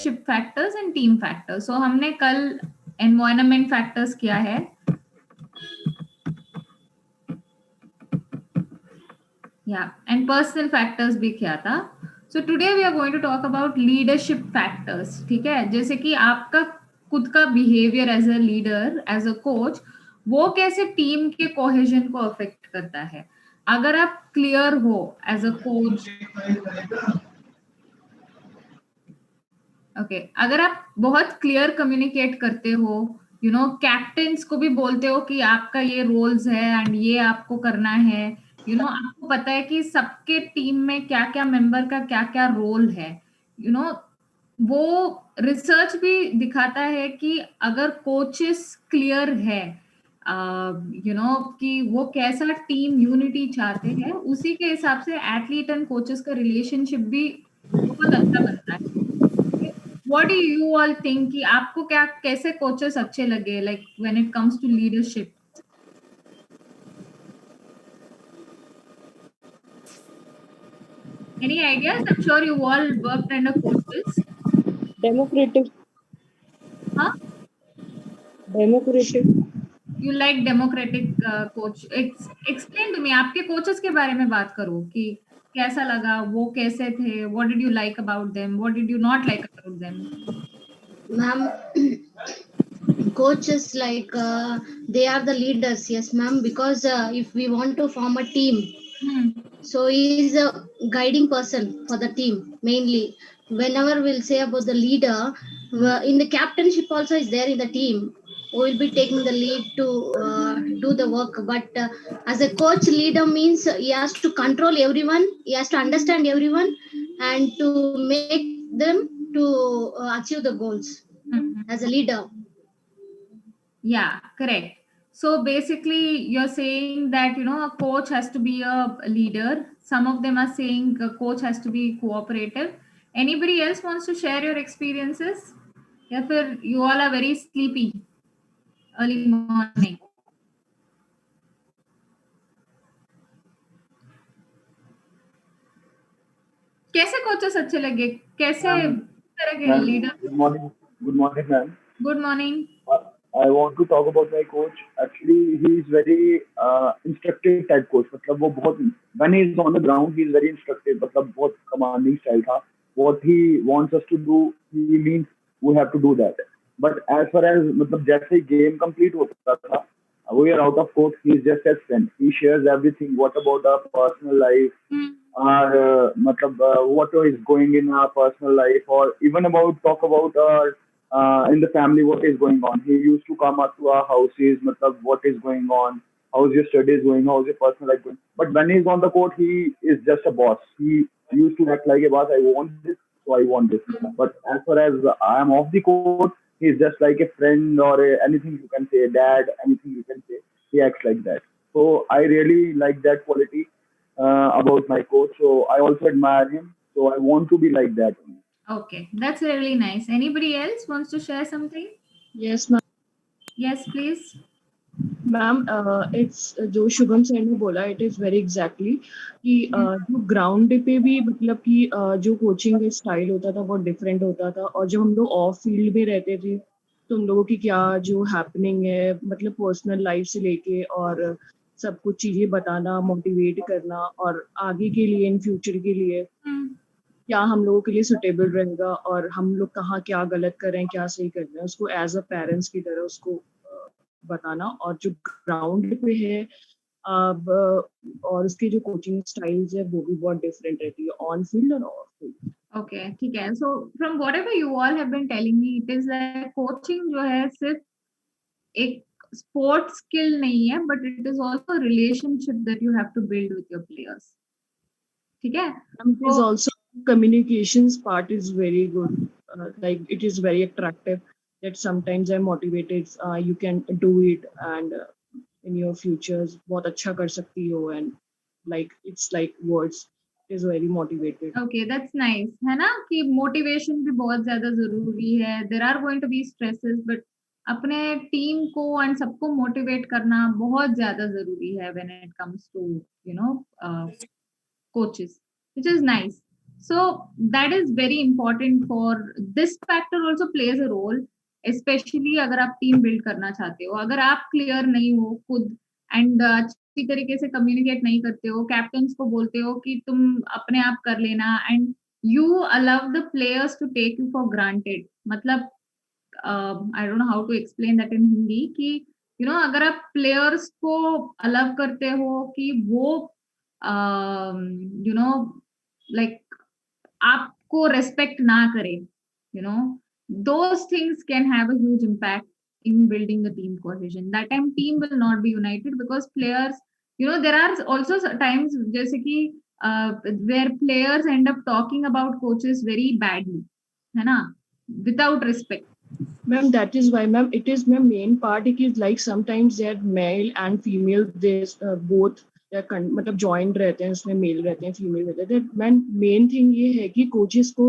Leadership factors and team factors. So हमने कल environment factors किया है, एंड पर्सनल फैक्टर्स भी किया था. So today we are going to talk about leadership factors. ठीक है, जैसे कि आपका खुद का behaviour as a leader, as a coach, वो कैसे टीम के कोहेजन को अफेक्ट करता है. अगर आप क्लियर हो एज अ कोच, ओके, अगर आप बहुत क्लियर कम्युनिकेट करते हो, यू नो, कैप्टन्स को भी बोलते हो कि आपका ये रोल्स है एंड ये आपको करना है, यू नो, आपको पता है कि सबके टीम में क्या क्या मेंबर का क्या क्या रोल है, यू नो, वो रिसर्च भी दिखाता है कि अगर कोचेस क्लियर है, यू नो, कि वो कैसा टीम यूनिटी चाहते हैं, उसी के हिसाब से एथलीट एंड कोचेस का रिलेशनशिप भी बहुत अच्छा बनता है. What do you all think कि आपको क्या कैसे कोचेस अच्छे लगे, like when it comes to leadership? Any ideas? I'm sure you all worked under coaches. Democratic. Huh? Democratic. You like democratic coach? Explain to me. आपके coaches के बारे में बात करो कि कैसा लगा, वो कैसे थे? What did you like about them? What did you not like about them? Ma'am, coaches like they are the leaders, yes ma'am, because if we want to form a team, so he is a guiding person for the team mainly. Whenever we'll say about the leader, in the captainship also is there in the team who will be taking the lead to do the work, but as a coach, leader means he has to control everyone, he has to understand everyone and to make them to achieve the goals as a leader. Yeah, correct. So basically, you're saying that, you know, a coach has to be a leader. Some of them are saying a coach has to be cooperative. Anybody else wants to share your experiences? Yeah, फिर you all are very sleepy early morning. कैसे coaches अच्छे लगे, कैसे तरह के leader? Good morning. Good morning, ma'am. Good morning. I want to talk about my coach. Actually, he is very instructive type coach. मतलब वो बहुत when he is on the ground, he is very instructive. मतलब बहुत commanding style था. What he wants us to do, he means we have to do that. But as far as मतलब जैसे ही game complete होता था, we are out of court. He is just as friend. He shares everything. What about our personal life? Our मतलब what is going in our personal life, or even about talk about our in the family what is going on. He used to come up to our houses, matlab, what is going on, how's your studies going, how's your personal life going. But when he's on the court, he is just a boss. He used to act like a boss. I want this, so I want this. But as far as I am off the court, he's just like a friend or anything you can say, dad, anything you can say. He acts like that. So I really like that quality about my coach. So I also admire him. So I want to be like that. Okay, that's really nice. Anybody else wants to share something? Yes, ma'am. Yes, please. Ma'am it's जो Shubham sir ने बोला, it is very exactly कि जो ground पे भी मतलब कि जो कोचिंग स्टाइल होता था बहुत डिफरेंट होता था, और जब हम लोग ऑफ फील्ड में रहते थे तो हम लोगों की क्या जो हैपनिंग है मतलब पर्सनल लाइफ से लेके और सब कुछ चीज़ें बताना, मोटिवेट करना और आगे के लिए इन फ्यूचर के लिए क्या हम लोगों के लिए सुटेबल रहेगा और हम लोग कहाँ क्या गलत कर रहे हैं, क्या सही कर रहे हैं, उसको एज अ पेरेंट्स की तरह उसको बताना. और जो ग्राउंड पे है अब और उसके जो कोचिंग स्टाइल्स है वो भी बहुत डिफरेंट रहती है ऑन फील्ड और ऑफ फील्ड. Okay, ठीक है. So from whatever you all have been telling me, it is like coaching जो है सिर्फ एक स्पोर्ट्स स्किल नहीं है, but it is also a relationship that you have to build with your players. ठीक है? It is also communications part is very good. Like it is very attractive that sometimes I'm motivated. You can do it and in your futures बहुत अच्छा कर सकती हो, and like it's like words. It is very motivated. Okay, that's nice. है ना कि motivation भी बहुत ज्यादा जरूरी है. There are going to be stresses, but अपने टीम को एंड सबको मोटिवेट करना बहुत ज्यादा जरूरी है when it comes to, you know, coaches, which is nice. So that is very important for this factor also plays a role, especially अगर आप टीम बिल्ड करना चाहते हो, अगर आप क्लियर नहीं हो खुद एंड अच्छी तरीके से कम्युनिकेट नहीं करते हो, कैप्टन्स को बोलते हो कि तुम अपने आप कर लेना and you allow the players to take you for granted, मतलब I don't know how to explain that in Hindi कि अगर आप प्लेयर्स को अलाउ करते हो कि वो लाइक आपको रेस्पेक्ट ना करे, those things can have a huge impact in building the team cohesion. That time team will not be united because players, there are also times जैसे कि where players end up talking about coaches very badly, है ना, without respect. Ma'am, that is why, ma'am, it is my main part. It is like sometimes they are male and female. This both मतलब joint रहते हैं, उसमें mail रहते हैं, female रहते हैं. मैन मेन थिंग ये है कि कोचेस को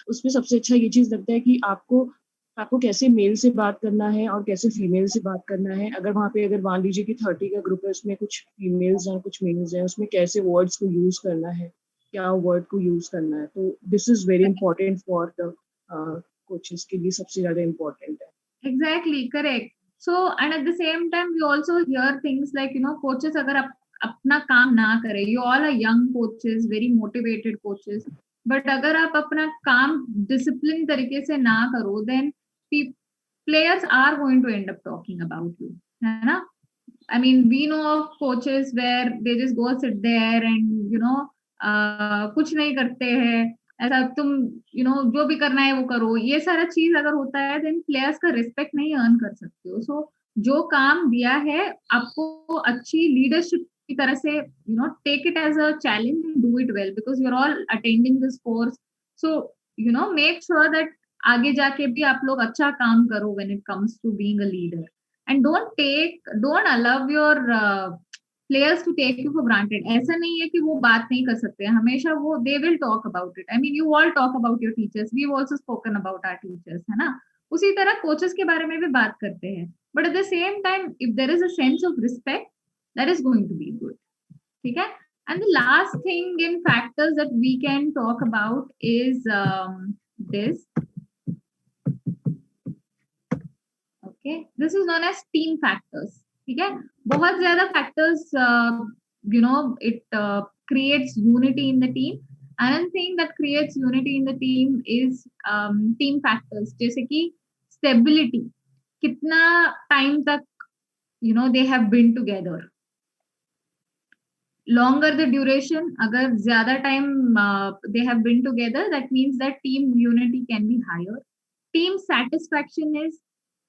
उसमें सबसे अच्छा ये चीज लगता है कि आपको कैसे मेल से बात करना है और कैसे फीमेल से बात करना है. अगर वहाँ पे अगर मान लीजिए कि 30 का ग्रुप है, उसमें कुछ फीमेल्स हैं कुछ मेल्स हैं, उसमें कैसे वर्ड्स को यूज करना है, क्या वर्ड को यूज करना है. तो this is very important for the coaches के लिए, सबसे ज्यादा इम्पोर्टेंट है. Exactly, correct. So and at the same time we also hear things like coaches अगर अपना काम ना करें, you all are young coaches, very motivated coaches, but अगर आप अपना काम discipline तरीके से ना करो, then players are going to end up talking about you, है ना. I mean, we know of coaches where they just go sit there and कुछ नहीं करते हैं, ऐसा तुम जो भी करना है वो करो, ये सारा चीज अगर होता है देन प्लेयर्स का रिस्पेक्ट नहीं अर्न कर सकते हो. सो जो काम दिया है आपको अच्छी लीडरशिप की तरह से take it as a challenge and do it well because you are all attending this course. So make sure that आगे जाके भी आप लोग अच्छा काम करो when it comes to being a leader and don't allow your players to take you for granted. ऐसा नहीं है कि वो बात नहीं कर सकते, हमेशा वो they will talk about it. I mean, you all talk about your teachers. We've also spoken about our teachers, है ना. उसी तरह coaches के बारे में भी बात करते हैं. But at the same time, if there is a sense of respect, that is going to be good. ठीक है. And the last thing in factors that we can talk about is this. Okay, this is known as team factors. ठीक है. बहुत ज्यादा factors it creates unity in the team. Another thing that creates unity in the team is team factors, जैसे कि stability, कितना time तक they have been together. Longer the duration, अगर ज्यादा time they have been together, that means that team unity can be higher. Team satisfaction is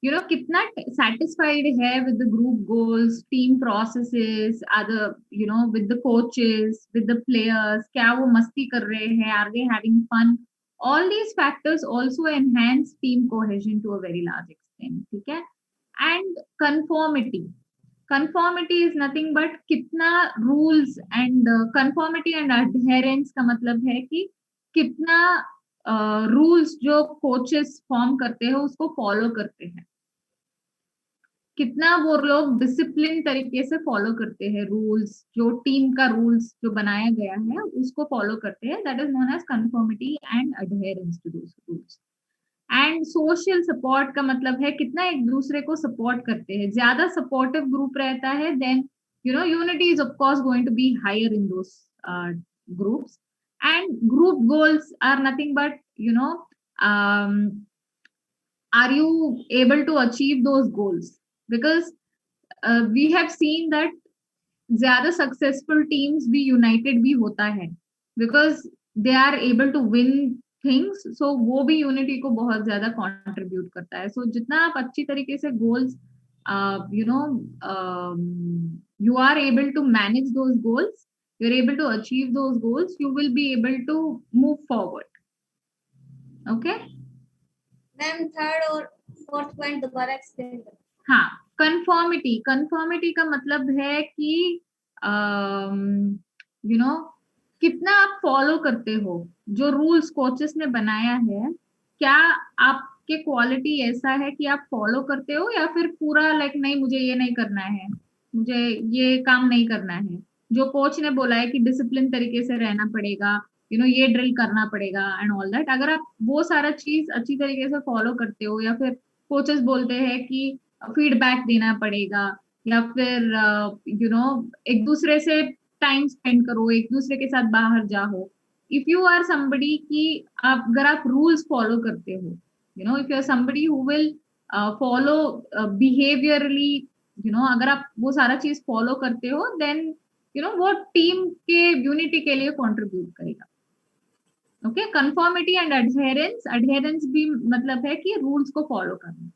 कितना satisfied है with the group goals, team processes, other with the coaches, with the players, क्या वो मस्ती कर रहे हैं, are they having fun. All these factors also enhance team cohesion to a very large extent. ठीक है. And conformity is nothing but कितना rules and conformity and adherence का मतलब है कि कितना रूल्स जो कोचेस फॉर्म करते हैं उसको फॉलो करते हैं, कितना वो लोग डिसिप्लिन तरीके से फॉलो करते हैं, रूल्स जो टीम का रूल्स जो बनाया गया है उसको फॉलो करते हैं. That is known as conformity and adherence to those rules. And social support का मतलब है कितना एक दूसरे को सपोर्ट करते हैं. ज्यादा सपोर्टिव ग्रुप रहता है then unity is of course going to be higher in those groups. And group goals are nothing but are you able to achieve those goals, because we have seen that zyada successful teams भी united भी होता है because they are able to win things. So वो भी unity को बहुत ज्यादा contribute करता है. So जितना आप अच्छी तरीके से goals you are able to manage those goals, you're able to achieve those goals, you will be able to move forward. Okay. Ma'am, third और fourth point दोबारा explain करें. हाँ, conformity का मतलब है कि कितना आप फॉलो करते हो जो रूल्स कोचेस ने बनाया है. क्या आपके क्वालिटी ऐसा है कि आप फॉलो करते हो या फिर पूरा लाइक नहीं मुझे ये नहीं करना है, मुझे ये काम नहीं करना है. जो कोच ने बोला है कि डिसिप्लिन तरीके से रहना पड़ेगा, ये ड्रिल करना पड़ेगा एंड ऑल दैट। अगर आप वो सारा चीज अच्छी तरीके से फॉलो करते हो, या फिर कोचेस बोलते हैं कि फीडबैक देना पड़ेगा, या फिर एक दूसरे से टाइम स्पेंड करो, एक दूसरे के साथ बाहर जाओ। इफ यू आर समबडी की अगर आप रूल्स फॉलो करते हो, if you are somebody who will follow behaviourally, अगर आप वो सारा चीज फॉलो करते हो, देन वो टीम के यूनिटी के लिए कंट्रीब्यूट करेगा। Okay, conformity and adherence. Adherence भी मतलब है कि रूल्स को फॉलो करना।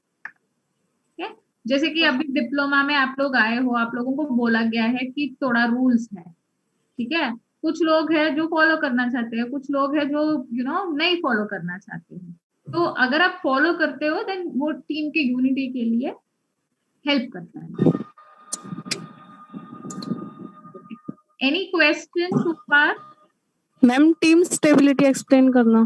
okay? जैसे कि अभी डिप्लोमा में आप लोग आए हो, आप लोगों को बोला गया है कि थोड़ा रूल्स है, ठीक है। कुछ लोग हैं जो फॉलो करना चाहते हैं, कुछ लोग हैं जो नहीं फॉलो करना चाहते हैं। तो अगर आप फॉलो करते हो, देन वो टीम के यूनिटी के लिए हेल्प करता है। एनी क्वेश्चन सो फार? मैम टीम स्टेबिलिटी एक्सप्लेन करना।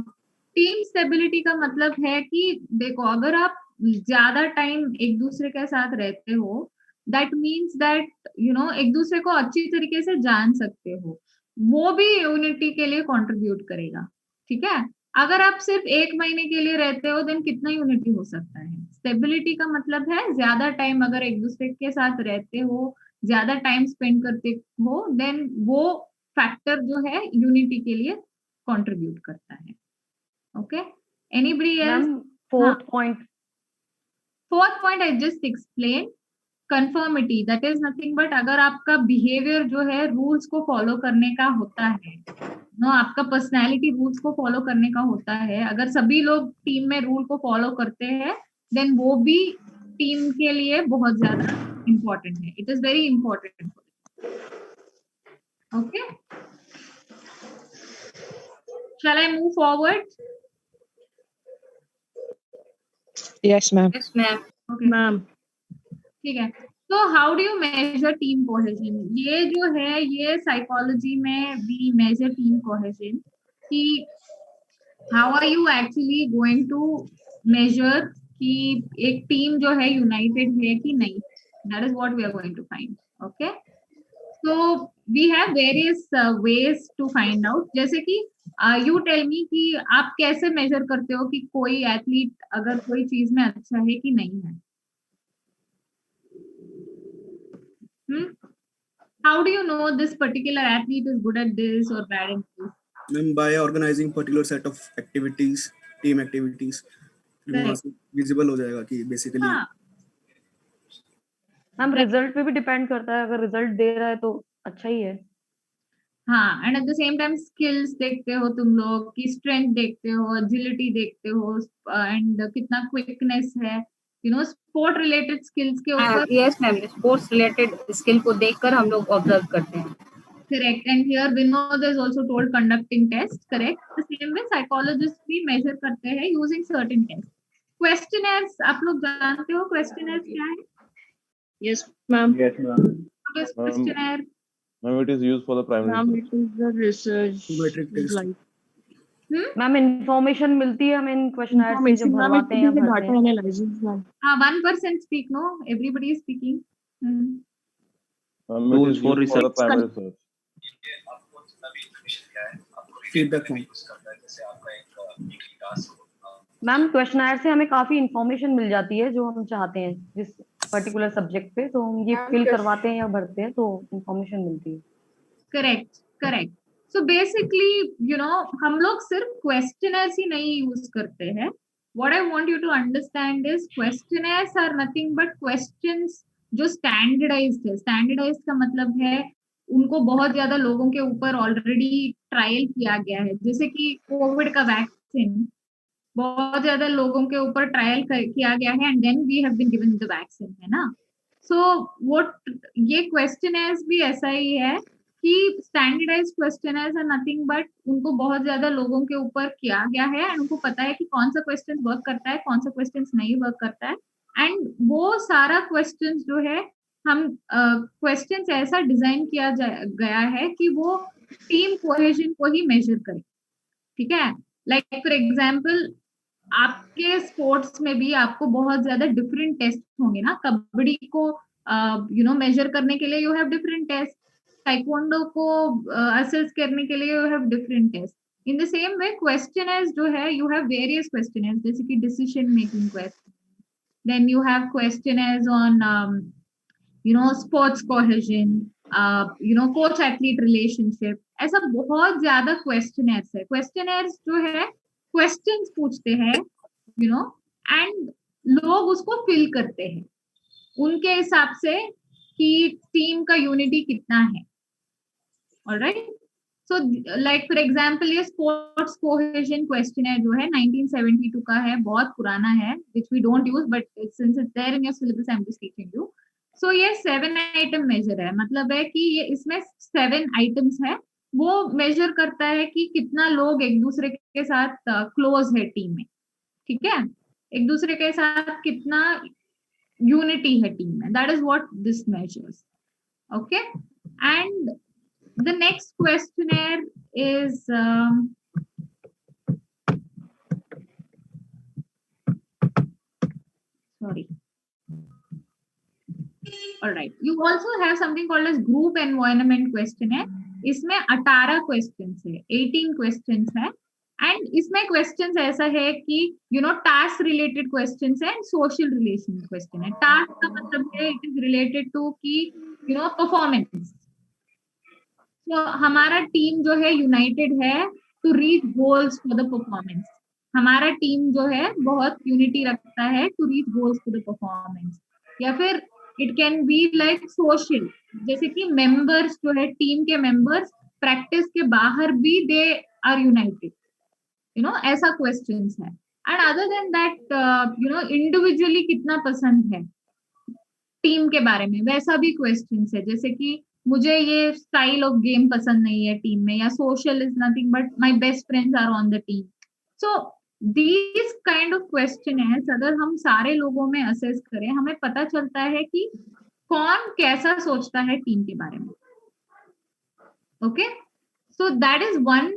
टीम स्टेबिलिटी का मतलब है कि देखो, अगर आप ज्यादा टाइम एक दूसरे के साथ रहते हो, दैट मीन्स दैट एक दूसरे को अच्छी तरीके से जान सकते हो, वो भी यूनिटी के लिए कंट्रीब्यूट करेगा, ठीक है। अगर आप सिर्फ 1 महीने के लिए रहते हो, देन कितना यूनिटी हो सकता है। स्टेबिलिटी का मतलब है ज्यादा टाइम अगर एक दूसरे के साथ रहते हो, ज्यादा टाइम स्पेंड करते हो, देन वो फैक्टर जो है यूनिटी के लिए कंट्रीब्यूट करता है। Okay, anybody else? Fourth point I just explain. Conformity, that is nothing but अगर आपका बिहेवियर जो है रूल्स को फॉलो करने का होता है, आपका पर्सनैलिटी रूल्स को फॉलो करने का होता है, अगर सभी लोग टीम में रूल को फॉलो करते हैं, देन वो भी टीम के लिए बहुत ज्यादा इंपॉर्टेंट है। It is very important. Okay, shall I move forward? Yes ma'am. Yes, ma'am. Okay, ma'am ठीक है। तो how do you measure team cohesion? ये जो है, ये साइकोलॉजी में वी मेजर टीम कोहेजन कि how are you actually going to measure कि एक टीम जो है यूनाइटेड है कि नहीं। That is what we are going to find. Okay, so we have various ways to find out। जैसे कि you tell me कि आप कैसे मेजर करते हो कि कोई एथलीट अगर कोई चीज में अच्छा है कि नहीं है। How do you know this particular athlete is good at this or bad at this? Ma'am, by organizing particular set of activities, team activities, वहाँ से visible हो जाएगा कि basically। हाँ, मैम रिजल्ट पे भी डिपेंड करता है, अगर रिजल्ट दे रहा है तो अच्छा ही है। हाँ, and at the same time skills देखते हो तुम लोग की, स्ट्रेंथ देखते हो, एजिलिटी देखते हो, एंड कितना क्विकनेस है, स्पोर्ट रिलेटेड स्किल्स के ऊपर। Yes, ma'am. Sports related skill को देखकर हम लोग ऑब्जर्व करते हैं। Correct. And here Vinod is also told conducting tests. Correct. The same way psychologists भी measure करते हैं using certain tests. Questionnaires, आप लोग जानते हो questionnaires क्या है? Yes ma'am. Yes, ma'am. What is questionnaire? Ma'am, it is used for the primary ma'am research. It is the research Metric test. Like ma'am information मिलती है हमें इन क्वेश्चनर से जो भरवाते हैं या भरते डाटा हैं। Analysis ma'am. हाँ, 1% speak, no? Everybody is speaking. It Tools is for used for the research. primary research. Feedback form. Ma'am questionnaire से हमें काफी इंफॉर्मेशन मिल जाती है जो हम चाहते हैं जिस पर्टिकुलर सब्जेक्ट पे, तो हम ये फिल करवाते हैं या भरते हैं तो इंफॉर्मेशन मिलती है। Correct. Correct. So basically, हम लोग सिर्फ questionnaires ही नहीं यूज करते हैं। What I want you to understand is questionnaires are nothing but questions जो standardized है। Standardized का मतलब है उनको बहुत ज्यादा लोगों के ऊपर ऑलरेडी ट्रायल किया गया है। जैसे कि कोविड का वैक्सीन बहुत ज्यादा लोगों के ऊपर ट्रायल किया गया है, and then we have been given the vaccine, है ना। सो व्हाट ये क्वेश्चनर्स भी ऐसा ही है कि standardised questionnaires are nothing but उनको बहुत ज्यादा लोगों के ऊपर किया गया है, एंड उनको पता है कि कौन सा क्वेश्चन वर्क करता है, कौन सा क्वेश्चन नहीं वर्क करता है, एंड वो सारा क्वेश्चन जो है हम क्वेश्चन ऐसा डिजाइन किया गया है कि वो टीम कोहेजन को ही मेजर करे, ठीक है। लाइक फॉर एग्जाम्पल, आपके स्पोर्ट्स में भी आपको बहुत ज्यादा डिफरेंट टेस्ट होंगे ना। कबड्डी को मेजर करने के लिए you have different test, taekwondo को असेस करने के लिए you have different test, in the same way questionnaires जो है, यू हैव वेरियस क्वेश्चनर्स, जैसे कि decision making question, then you have questionnaires on sports cohesion, coach athlete relationship, ऐसा बहुत ज्यादा क्वेश्चनर्स है। क्वेश्चनर्स जो है क्वेश्चंस पूछते हैं, एंड लोग उसको फिल करते हैं उनके हिसाब से कि टीम का यूनिटी कितना है। Alright, so like for example ये स्पोर्ट्स कोहेजन क्वेश्चनर जो है 1972 का है, बहुत पुराना है, which we don't use, but since it's there in your syllabus I am just teaching you. So ये 7 आइटम मेजर है, मतलब है कि ये इसमें 7 आइटम्स है, वो मेजर करता है कि कितना लोग एक दूसरे के साथ क्लोज है टीम में, ठीक है, एक दूसरे के साथ कितना यूनिटी है टीम में, that is what this measures. Okay, and the next questionnaire is sorry, all right, you also have something called as group environment questionnaire। इसमें 18 questions है, 18 questions है, एंड इसमें क्वेश्चंस ऐसा है कि टास्क रिलेटेड क्वेश्चंस है and social relation question है। Task का मतलब है इट इज रिलेटेड टू कि परफॉर्मेंस, तो हमारा टीम जो है यूनाइटेड है to reach goals for the performance, हमारा टीम जो है बहुत यूनिटी रखता है to reach goals for the परफॉर्मेंस। या फिर it can be like social, जैसे कि मेंबर्स जो है टीम के मेंबर्स प्रैक्टिस के बाहर भी दे आर यूनाइटेड, ऐसा क्वेश्चंस है। And other than that individually कितना पसंद है टीम के बारे में, वैसा भी क्वेश्चंस है, जैसे कि मुझे ये स्टाइल ऑफ गेम पसंद नहीं है टीम में, या social is nothing but my best friends are on the team. So these kind of questionnaires अगर हम सारे लोगों में असेस करें, हमें पता चलता है कि कौन कैसा सोचता है टीम के बारे में। Okay, so that is one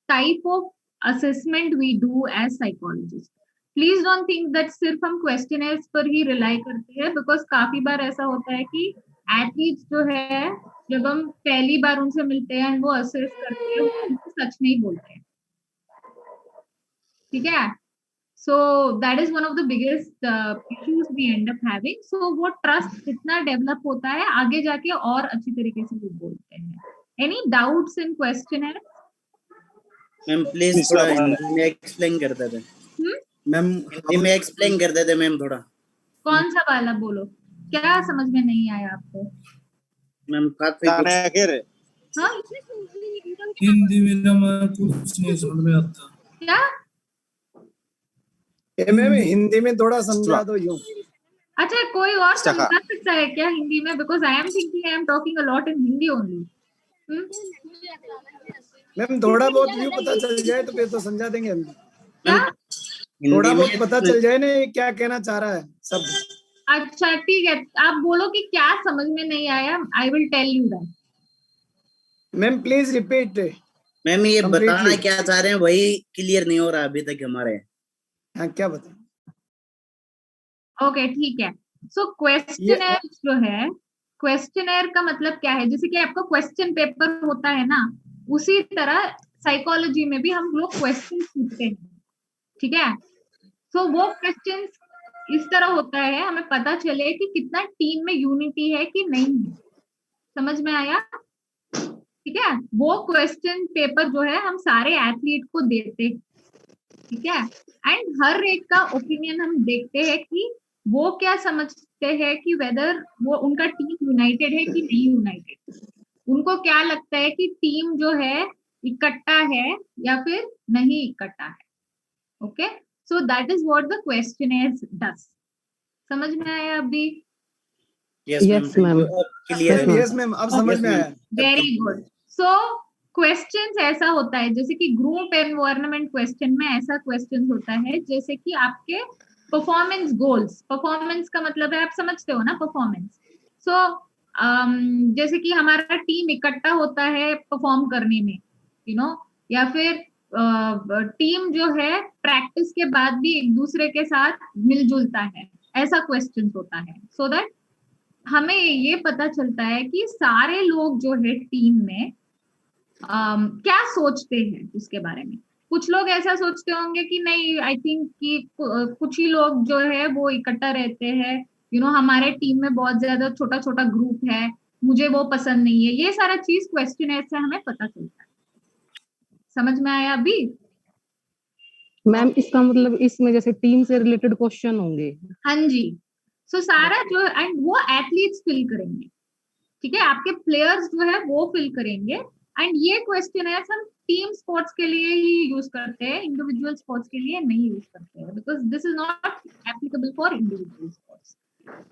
type of assessment we do as psychologist. Please don't think that सिर्फ हम क्वेश्चनर्स पर ही रिलाई करते हैं, बिकॉज काफी बार ऐसा होता है कि एथलीट्स जो है जब हम पहली बार उनसे मिलते हैं वो असेस करते हैं, वो सच नहीं बोलते हैं, ठीक है। So that is one of the biggest issues we end up having. So वो ट्रस्ट जितना डेवलप होता है आगे जाके और अच्छी तरीके से वो बोलते हैं। Any doubts in questionnaire? Ma'am please थोड़ा हिंदी में एक्सप्लेन कर देते। मैम हिंदी में एक्सप्लेन कर देते मैम थोड़ा। कौन सा वाला बोलो, क्या समझ में नहीं आया आपको? मैम काफी हाँ? हिंदी में ना कुछ नहीं समझ में आता। क्या? मैम हिंदी में थोड़ा समझा दो यूं। अच्छा, कोई और समझा सकता है क्या हिंदी में? Because I am thinking I am talking a lot in Hindi only. Ma'am थोड़ा बहुत व्यू पता चल जाए तो फिर तो समझा देंगे हम। क्या? थोड़ा बहुत पता चल जाए ना क्या कहना चाह रहा है सब। अच्छा ठीक है, आप बोलो कि क्या समझ में नहीं आया, I will tell you that. Ma'am please repeat. Ma'am ये बताना क्या चाह रहे हैं वही क्लियर नहीं हो रहा अभी तक हमारे। हाँ क्या बता। ओके ठीक है, सो क्वेश्चनर जो है, क्वेश्चनर का मतलब क्या है, जैसे कि आपका क्वेश्चन पेपर होता है ना, उसी तरह साइकोलॉजी में भी हम लोग क्वेश्चन पूछते हैं, ठीक है। सो वो क्वेश्चन इस तरह होता है, हमें पता चले कि कितना टीम में यूनिटी है कि नहीं है। समझ में आया? ठीक है, वो क्वेश्चन पेपर जो है हम सारे एथलीट को देते हैं, ठीक है, एंड हर एक का ओपिनियन हम देखते हैं कि वो क्या समझते हैं कि वेदर वो उनका टीम यूनाइटेड है कि नहीं यूनाइटेड, उनको क्या लगता है कि टीम जो है इकट्ठा है या फिर नहीं इकट्ठा है। Okay, so that is what the questionnaire does. समझ में आया अभी? यस मैम, क्लियर है। यस मैम, अब समझ में आया। Very good. सो क्वेश्चंस ऐसा होता है, जैसे कि ग्रुप एनवायरनमेंट क्वेश्चन में ऐसा क्वेश्चन होता है जैसे कि आपके परफॉर्मेंस गोल्स, परफॉर्मेंस का मतलब है आप समझते हो ना परफॉर्मेंस। सो जैसे कि हमारा टीम इकट्ठा होता है परफॉर्म करने में, या फिर टीम जो है प्रैक्टिस के बाद भी एक दूसरे के साथ मिलजुलता है, ऐसा क्वेश्चन होता है। सो दैट हमें ये पता चलता है कि सारे लोग जो है टीम में क्या सोचते हैं उसके बारे में। कुछ लोग ऐसा सोचते होंगे कि नहीं, आई थिंक कि कुछ ही लोग जो है वो इकट्ठा रहते हैं, हमारे टीम में बहुत ज्यादा छोटा छोटा ग्रुप है, मुझे वो पसंद नहीं है। ये सारा चीज क्वेश्चनर से हमें पता चलता है। समझ में आया अभी? मैम इसका मतलब इसमें जैसे टीम से रिलेटेड क्वेश्चन होंगे? हाँ जी। सो सारा जो एंड वो एथलीट्स फिल करेंगे, ठीक है, आपके प्लेयर्स जो है वो फिल करेंगे। एंड ये क्वेश्चन है हम टीम स्पोर्ट्स के लिए ही यूज करते हैं, इंडिविजुअल स्पोर्ट्स के लिए नहीं यूज करते हैं, because this is not applicable for individual sports,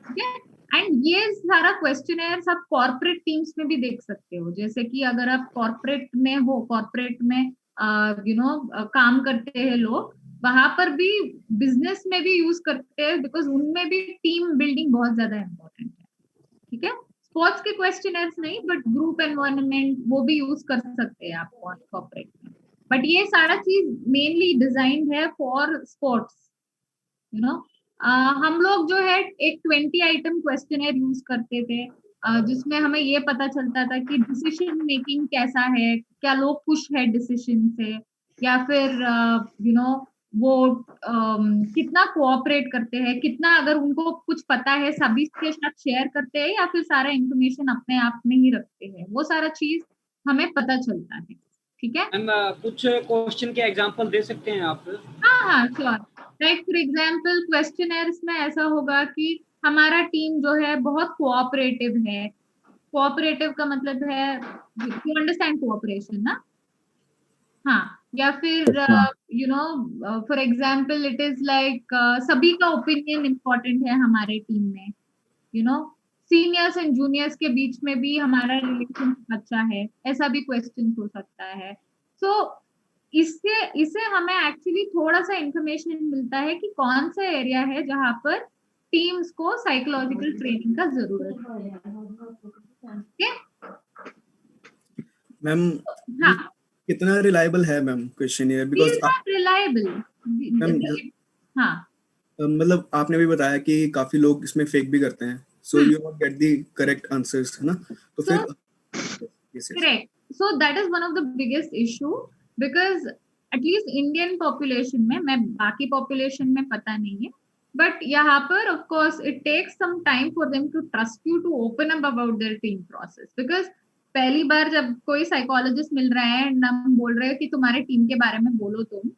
ठीक है। एंड ये सारा क्वेश्चनर आप कॉर्पोरेट टीम्स में भी देख सकते हो, जैसे कि अगर आप कॉर्पोरेट में हो, कॉर्पोरेट में काम करते हैं लोग, वहां पर भी बिजनेस में भी यूज करते हैं, बिकॉज उनमें भी टीम बिल्डिंग बहुत ज्यादा इम्पोर्टेंट है, ठीक है। स्पोर्ट्स के क्वेश्चनर्स नहीं, बट ग्रुप एनवायरनमेंट वो भी यूज कर सकते हैं आप कॉर्पोरेट में। बट ये सारा चीज मेनली डिजाइन है फॉर स्पोर्ट्स, हम लोग जो है एक 20 आइटम क्वेश्चनर यूज करते थे, जिसमें हमें ये पता चलता था कि डिसीजन मेकिंग कैसा है, क्या लोग खुश है डिसीजन से, या फिर वो कितना कोऑपरेट करते हैं, कितना अगर उनको कुछ पता है सभी के साथ शेयर करते हैं, या फिर सारा इंफॉर्मेशन अपने आप में ही रखते हैं, वो सारा चीज हमें पता चलता है, ठीक है। कुछ क्वेश्चन के एग्जांपल दे सकते हैं आप? हाँ sure. Like for example questioners में ऐसा होगा कि हमारा टीम जो है बहुत कोऑपरेटिव है। कोऑपरेटिव का मतलब है यू अंडरस्टैंड कोऑपरेशन ना? हाँ, या फिर for example it is like सभी का ओपिनियन इम्पोर्टेंट है हमारे टीम में, सीनियर्स एंड जूनियर्स के बीच में भी हमारा रिलेशन अच्छा है, ऐसा भी क्वेश्चन हो सकता है। सो इससे हमें एक्चुअली थोड़ा सा इंफॉर्मेशन मिलता है कि कौन सा एरिया है जहाँ पर टीम्स को साइकोलॉजिकल ट्रेनिंग का जरूरत है। मैम हाँ, कितना रिलायबल है मैम क्वेश्चनियर? Because reliable. हाँ, मतलब आपने भी बताया कि काफी लोग इसमें फेक भी करते हैं, so you won't get the correct answers, है ना? तो फिर correct, so that is one of the biggest issue, because at least Indian population में, मैं बाकी पॉपुलेशन में पता नहीं है, बट यहाँ पर of course it takes some time for them to trust you, to open up about their team process. Because पहली बार जब कोई साइकोलॉजिस्ट मिल रहा है एंड हम बोल रहे हैं कि तुम्हारे टीम के बारे में बोलो, तुम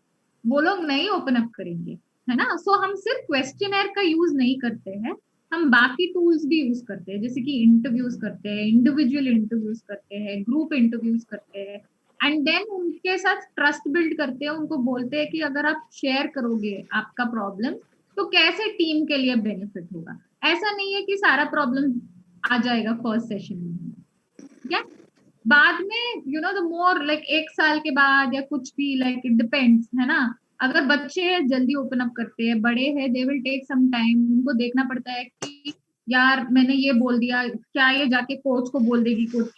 वो लोग नहीं ओपन अप करेंगे, है ना? सो हम सिर्फ क्वेश्चनर का यूज नहीं करते हैं, हम बाकी टूल्स भी यूज करते हैं, जैसे कि इंटरव्यूज करते हैं, इंडिविजुअल इंटरव्यूज करते हैं, ग्रुप इंटरव्यूज करते हैं, एंड देन उनके साथ ट्रस्ट बिल्ड करते हैं, उनको बोलते हैं कि अगर आप शेयर करोगे आपका प्रॉब्लम तो कैसे टीम के लिए बेनिफिट होगा। ऐसा नहीं है कि सारा प्रॉब्लम आ जाएगा फर्स्ट सेशन में, ठीक है। बाद में द मोर लाइक 1 साल के बाद या कुछ भी, लाइक इट डिपेंड्स, है ना। अगर बच्चे जल्दी ओपन अप करते हैं, बड़े हैं, they will take some time, उनको देखना पड़ता है कि यार मैंने ये बोल दिया, क्या ये जाके कोच को बोल देगी कुछ,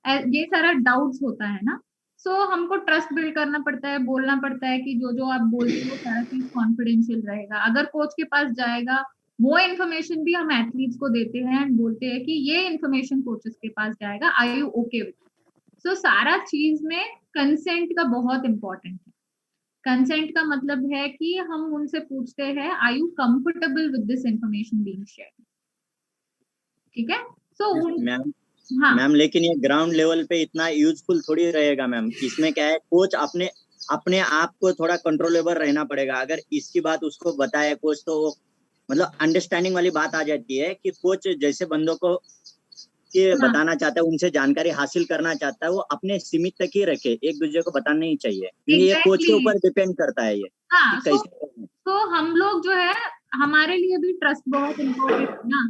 ये सारा डाउट्स होता है ना। सो हमको ट्रस्ट बिल्ड करना पड़ता है, बोलना पड़ता है कि जो आप बोलते हो सारा चीज कॉन्फिडेंशियल रहेगा। अगर कोच के पास जाएगा, वो इन्फॉर्मेशन भी हम एथलीट्स को देते हैं एंड बोलते हैं कि ये इन्फॉर्मेशन कोचेस के पास जाएगा, आर यू ओके विद? सो सारा चीज में कंसेंट का बहुत इंपॉर्टेंट है। कंसेंट का मतलब है कि हम उनसे पूछते हैं, are you comfortable with this information being shared, ठीक है। सो मैम लेकिन ये ग्राउंड लेवल पे इतना यूजफुल थोड़ी रहेगा मैम। इसमें क्या है, कोच अपने आप को थोड़ा कंट्रोलेबल रहना पड़ेगा। अगर इसकी बात उसको बताए कोच, तो वो मतलब अंडरस्टैंडिंग वाली बात आ जाती है कि कोच जैसे बंदों को ये बताना चाहता है, उनसे जानकारी हासिल करना चाहता है, वो अपने सीमित तक ही रखे, एक दूसरे को बताना नहीं चाहिए। ये कोच के ऊपर डिपेंड करता है ये। हाँ, तो हम लोग जो है, हमारे लिए भी ट्रस्ट बहुत इम्पोर्टेंट है ना,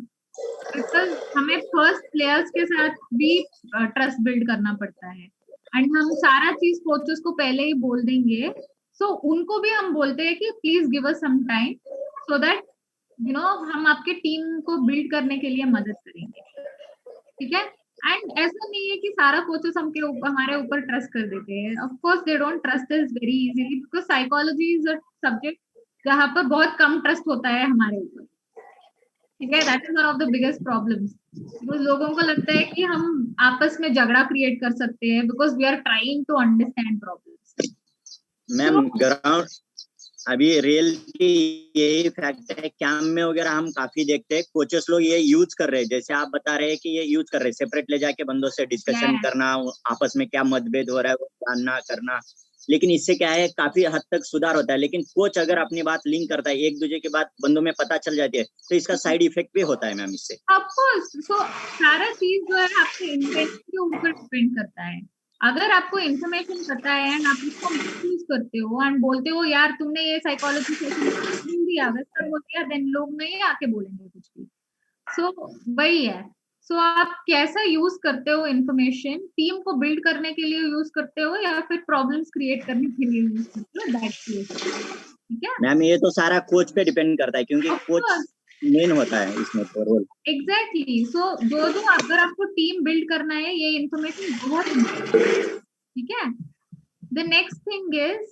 बिकॉज हमें फर्स्ट प्लेयर्स के साथ भी ट्रस्ट बिल्ड करना पड़ता है, एंड हम सारा चीज कोचेस को पहले ही बोल देंगे। सो उनको भी हम बोलते हैं कि please give us some time so that हम आपके टीम को बिल्ड करने के लिए मदद करेंगे, ठीक है। एंड ऐसा नहीं है कि सारा कोचेस हमारे ऊपर ट्रस्ट कर देते हैं। Of course they don't trust us very easily, because psychology is a subject जहाँ पर बहुत कम ट्रस्ट होता है हमारे ऊपर, ठीक है। That is one of the biggest problems. Because लोगों को लगता है कि हम आपस में झगड़ा क्रिएट कर सकते हैं, because we are trying to understand problems, ma'am ground अभी रियलिटी यही फैक्ट है, कैंप में वगैरह हम काफी देखते हैं कोचेस लोग ये यूज कर रहे हैं, जैसे आप बता रहे हैं कि ये यूज कर रहे हैं, सेपरेट ले जाके बंदों से डिस्कशन करना, आपस में क्या मतभेद हो रहा है वो जानना करना, लेकिन इससे क्या है काफी हद तक सुधार होता है। लेकिन कोच अगर अपनी बात लिंक करता है, एक दूसरे की बात बंदों में पता चल जाती है, तो इसका साइड इफेक्ट भी होता है मैम इससे। ऑफकोर्स, सो सारा चीज जो है आपके इंटेंट के ऊपर डिपेंड करता है। अगर आपको इन्फॉर्मेशन पता है एंड आप उसको मिसयूज करते हो एंड बोलते हो यार तुमने ये साइकोलॉजी सेशन दिया, वैसा बोल दिया, देन लोग नहीं आके बोलेंगे कुछ भी। सो वही है। सो आप कैसा यूज करते हो इन्फॉर्मेशन, टीम को बिल्ड करने के लिए यूज करते हो या फिर प्रॉब्लम्स क्रिएट करने के लिए यूज करते हो, दैट्स ठीक है मैम। ये तो सारा कोच पे डिपेंड करता है क्योंकि कोच मेन होता है इसमें तो रोल। एग्जैक्टली। सो जो अगर आपको टीम बिल्ड करना है, ये इन्फॉर्मेशन बहुत इम्पोर्टेंट, ठीक है। The next thing is,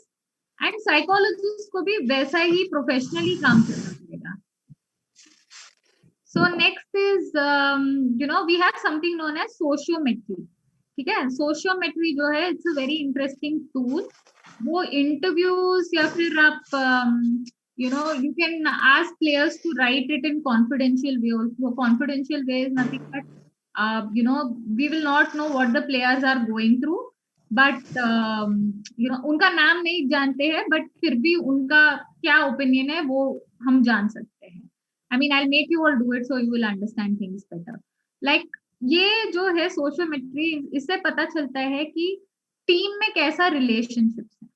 and psychologist को भी वैसा ही प्रोफेशनली काम करना पड़ेगा। So next is we have something known as sociometry, ठीक है। सोशियोमेट्री जो है it's a very interesting tool. वो इंटरव्यूज या फिर आप you can ask players to write it in confidential way. Also confidential way is nothing but we will not know what the players are going through, but उनका नाम नहीं जानते हैं, but फिर भी उनका क्या ओपिनियन है वो हम जान सकते हैं। I mean, I'll make you all do it so you will understand things better. Like ये जो है सोशियोमेट्री, इससे पता चलता है कि टीम में कैसा रिलेशनशिप है,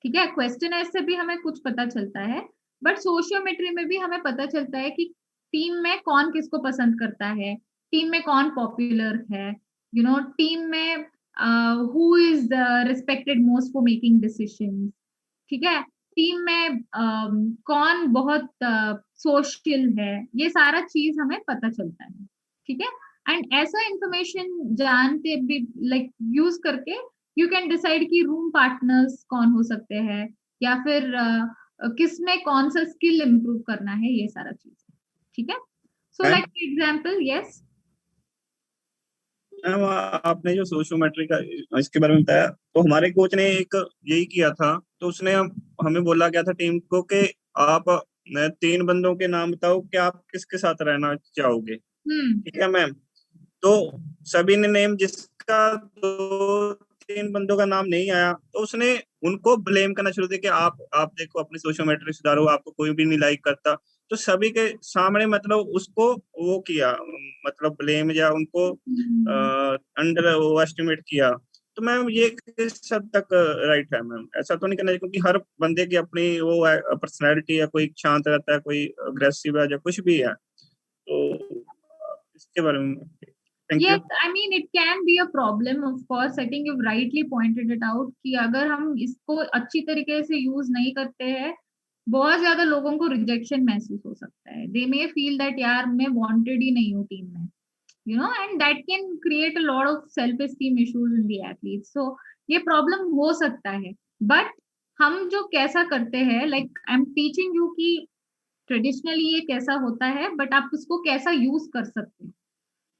ठीक है। क्वेश्चनर से भी हमें कुछ पता चलता है, बट सोशियोमेट्री में भी हमें पता चलता है कि टीम में कौन किसको पसंद करता है, टीम में कौन पॉपुलर है, टीम में who is respected most for making decisions, ठीक है। टीम में कौन बहुत सोशल है, ये सारा चीज हमें पता चलता है, ठीक है। एंड ऐसा इंफॉर्मेशन जानते भी लाइक यूज करके यू कैन डिसाइड कि रूम पार्टनर्स कौन हो सकते हैं या फिर किसमें कौन सा स्किल इम्प्रूव करना है, ये सारा चीज, ठीक है। So like example, yes ma'am, आपने जो सोशियोमेट्री का इसके बारे में बताया, तो हमारे कोच ने एक यही किया था, तो उसने हमें बोला गया था टीम को कि आप 3 बंदों के नाम बताओ कि आप किसके साथ रहना चाहोगे, ठीक है मैम। तो सभी ने नेम, जिसका 2-3 बंदों का नाम नहीं आया तो उसने उनको ब्लेम करना शुरू किया कि आप देखो अपनी सोशियोमेट्री सुधारो, आपको कोई भी नहीं लाइक करता। तो सभी के सामने मतलब उसको वो किया, मतलब ब्लेम या उनको अंडर वो एस्टिमेट किया। तो मैम ये किस हद तक राइट है मैम? ऐसा तो नहीं करना चाहिए, क्योंकि हर बंदे की अपनी वो है पर्सनैलिटी, या कोई शांत रहता है, कोई अग्रेसिव है, या कुछ भी है। तो इसके बारे में Yes, I mean it can be a problem, of course. I think you've rightly pointed it out कि अगर हम इसको अच्छी तरीके से यूज नहीं करते हैं, बहुत ज्यादा लोगों को रिजेक्शन महसूस हो सकता है। They may feel that यार मैं वांटेड ही नहीं हूँ टीम में, and that can create a lot of self-esteem issues in the athletes. So ये प्रॉब्लम हो सकता है, बट हम जो कैसा करते हैं, like I'm teaching you कि ट्रेडिशनली ये कैसा होता है, बट आप उसको कैसा यूज कर सकते हैं,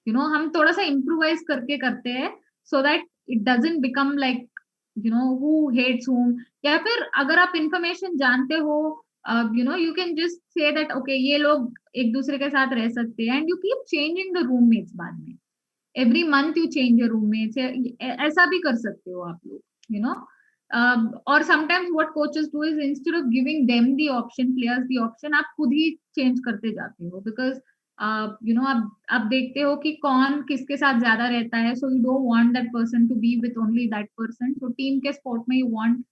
हम थोड़ा सा इम्प्रोवाइज करके करते हैं, so that it doesn't become like who hates whom. या फिर अगर आप इंफॉर्मेशन जानते हो, you can just say that okay ये लोग एक दूसरे के साथ रह सकते हैं, and you keep changing the roommates. बाद में every month you change your roommates, ऐसा भी कर सकते हो आप लोग, और sometimes what coaches do is instead of giving them the option, players the option, आप खुद ही चेंज करते जाते हो, बिकॉज आप देखते हो कि कौन किसके साथ ज्यादा रहता है, so you don't want that person to be with only that person. So team के स्पोर्ट में यू वांट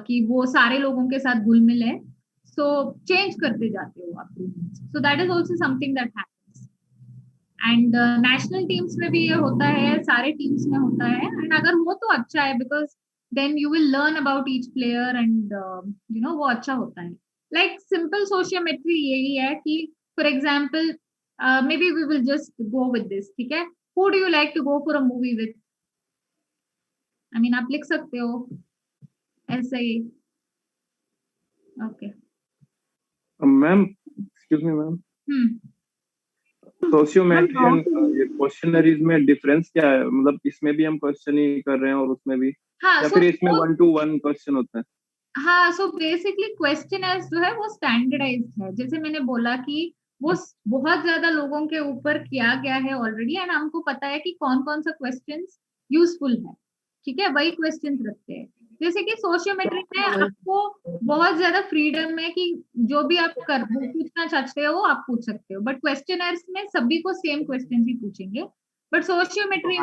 कि वो सारे लोगों के साथ घुल मिल है, सो चेंज करते जाते हो आप। सो that is also something that happens, and national teams में भी ये होता है, सारे टीम्स में होता है, एंड अगर वो तो अच्छा है, because then you will learn about each player, and वो अच्छा होता है। लाइक सिंपल सोशियोमेट्री यही है कि for example, maybe we will just go with this, ठीक है। Who do you like to go for a movie with? I mean, आप लिख सकते हो ऐसे ही। Okay. Ma'am, excuse me, ma'am. Sociometry and ये क्वेश्चनरीज में डिफरेंस क्या है? मतलब इसमें भी हम क्वेश्चन ही कर रहे हैं और उसमें भी, हाँ, या फिर इसमें 1-to-1 क्वेश्चन होता है? हाँ, सो बेसिकली क्वेश्चनर्स जो है वो स्टैंडर्डाइज्ड है, जैसे मैंने बोला कि वो बहुत ज्यादा लोगों के ऊपर किया गया है ऑलरेडी, एंड हमको पता है कि कौन कौन सा क्वेश्चंस यूजफुल है, ठीक है, वही क्वेश्चंस रखते हैं। जैसे कि सोशियोमेट्री में आपको बहुत ज्यादा फ्रीडम है कि जो भी आप पूछना चाहते हो वो आप पूछ सकते हो, बट क्वेश्चनर्स में सभी को सेम क्वेश्चन ही पूछेंगे, बट सोशियोमेट्री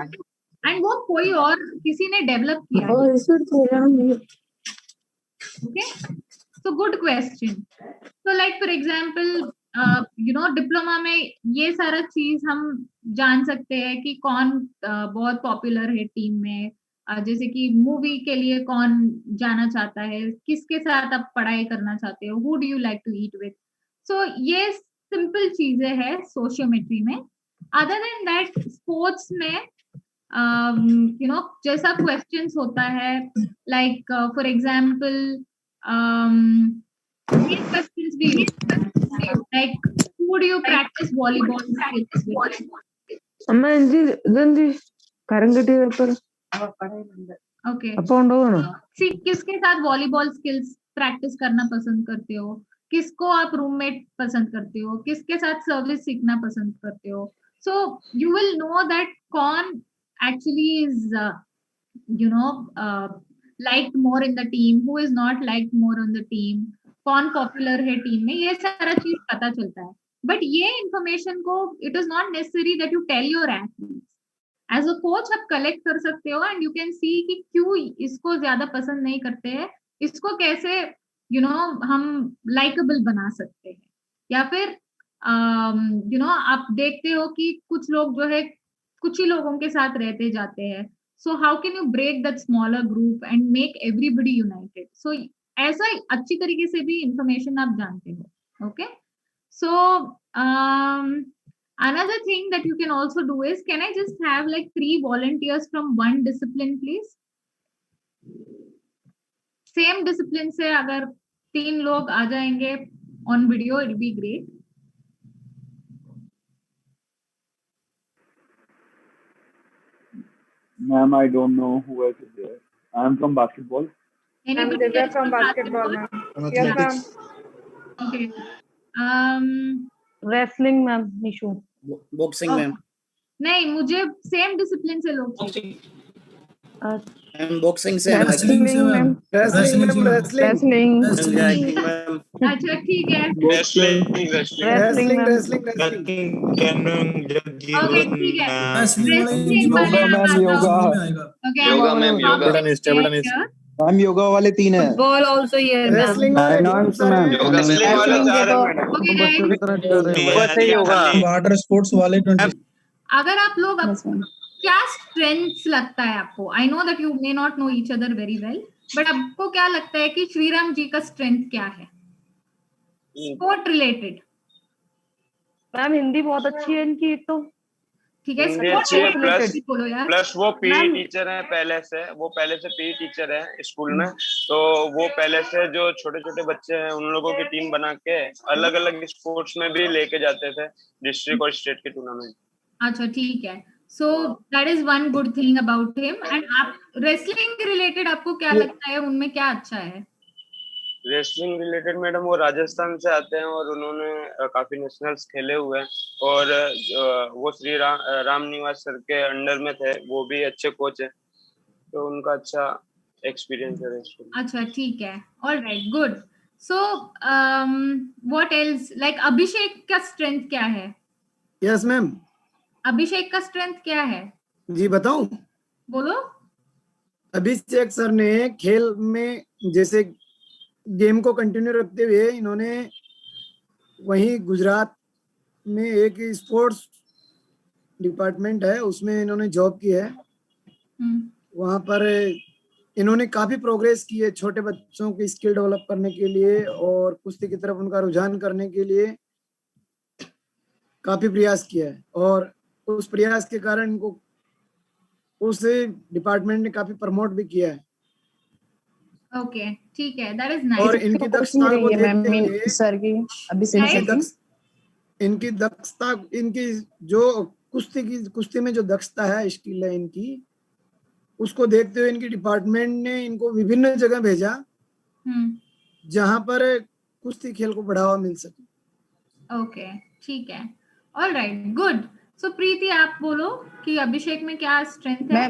एंड वो कोई और किसी ने डेवलप किया है। Okay, so good question. So like for example, diploma में ये सारा चीज हम जान सकते हैं कि कौन बहुत पॉपुलर है टीम में, जैसे कि मूवी के लिए कौन जाना चाहता है, किसके साथ आप पढ़ाई करना चाहते हो, who do you like to eat with. So ये सिंपल चीजें हैं सोशियोमेट्री में। अदर देन दैट स्पोर्ट्स में जैसा क्वेश्चंस होता है, like for example these questions we use, like who do you practice volleyball skills with? അമ്മ ഇതെന്ത് കരം കെട്ടിയ പേപ്പർ Okay, അപ്പൊ ഉണ്ടാവുകയാണോ? see किसके साथ वॉलीबॉल स्किल्स प्रैक्टिस करना पसंद करते हो, किसको आप रूममेट पसंद करते हो, किसके साथ सर्विस सीखना पसंद करते हो. So you will know that कौन actually is liked more in the team, who is not liked more on the team, कौन पॉपुलर है टीम में, ये सारा चीज पता चलता है. बट ये इंफॉर्मेशन को it is not necessary that you tell your athletes. As a coach आप कलेक्ट कर सकते हो एंड यू कैन सी कि क्यों इसको ज्यादा पसंद नहीं करते हैं, इसको कैसे हम लाइकेबल बना सकते हैं, या फिर आप देखते हो कि कुछ लोग जो है कुछ ही लोगों के साथ रहते जाते हैं. So how can you break that smaller group and make everybody united? So ऐसा अच्छी तरीके से भी इंफॉर्मेशन आप जानते हो. Okay, so another thing that you can also do is, can I just have like 3 volunteers from one discipline please? Same discipline से अगर 3 लोग आ जाएंगे on video, it will be great. Ma'am, I don't know who else is there. I am from basketball. Anybody else from basketball? Yes, ma'am. Okay. Wrestling ma'am, Nishu. Boxing ma'am. नहीं, मुझे same discipline से लोग चाहिए. Ma'am boxing से. Wrestling ma'am. अच्छा ठीक है. Wrestling okay ठीक है. योगा मैम, मैम योगा वाले 3 है. फुटबॉल आल्सो ये रेसलिंग मैम. योगा वाले 4 है मैडम. बच्चों की तरह से योगा. वाटर स्पोर्ट्स वाले 20. अगर आप लोग क्या स्ट्रेंथ्स लगता है आपको? I know that you may not know each other very well, but आपको क्या लगता है कि श्रीराम जी का स्ट्रेंथ क्या है स्पोर्ट रिलेटेड? मैम हिंदी बहुत अच्छी है इनकी. तो ठीक है, स्पोर्ट रिलेटेड बोलो यार. प्लस वो पीई टीचर है पहले से पीई टीचर है स्कूल में, तो वो पहले से जो छोटे छोटे बच्चे हैं उन लोगों की टीम बना के अलग अलग स्पोर्ट्स में भी लेके जाते थे, डिस्ट्रिक्ट और स्टेट के टूर्नामेंट. अच्छा ठीक है. So that is one good thing about him. And आप रेसलिंग रिलेटेड आपको क्या लगता है, उनमें क्या अच्छा है? रेसलिंग रिलेटेड मैडम वो राजस्थान से आते हैं और उन्होंने काफी नेशनल्स खेले हुए हैं, और वो श्री राम निवास सर के अंडर में थे, वो भी अच्छे कोच है, तो उनका अच्छा एक्सपीरियंस है रेसलिंग. अच्छा ठीक है, alright, good. So what else, like Abhishek का स्ट्रेंथ क्या है? Yes ma'am. अभिषेक का स्ट्रेंथ क्या है? जी बताऊं? बोलो. अभिषेक सर ने खेल में जैसे गेम को कंटिन्यू रखते हुए इन्होंने वहीं गुजरात में एक स्पोर्ट्स डिपार्टमेंट है उसमें इन्होंने जॉब की है. वहां पर इन्होंने काफी प्रोग्रेस की है छोटे बच्चों की स्किल डेवलप करने के लिए और कुश्ती की तरफ उनका रुझान करने के लिए काफी प्रयास किया है, और उस प्रयास के कारण इनको उस डिपार्टमेंट ने काफी प्रमोट भी किया है. ओके ठीक है, दैट इज नाइस. और इनकी दक्षता को देखते हुए सर की अभिषेक इनकी दक्षता, इनकी जो कुश्ती में जो दक्षता है, स्किल है इनकी, उसको देखते हुए इनकी डिपार्टमेंट ने इनको विभिन्न जगह भेजा जहां पर कुश्ती खेल को बढ़ावा मिल सके। ओके, ठीक है, ऑल राइट, गुड। सो प्रीति, आप बोलो कि अभिषेक में क्या स्ट्रेंथ है?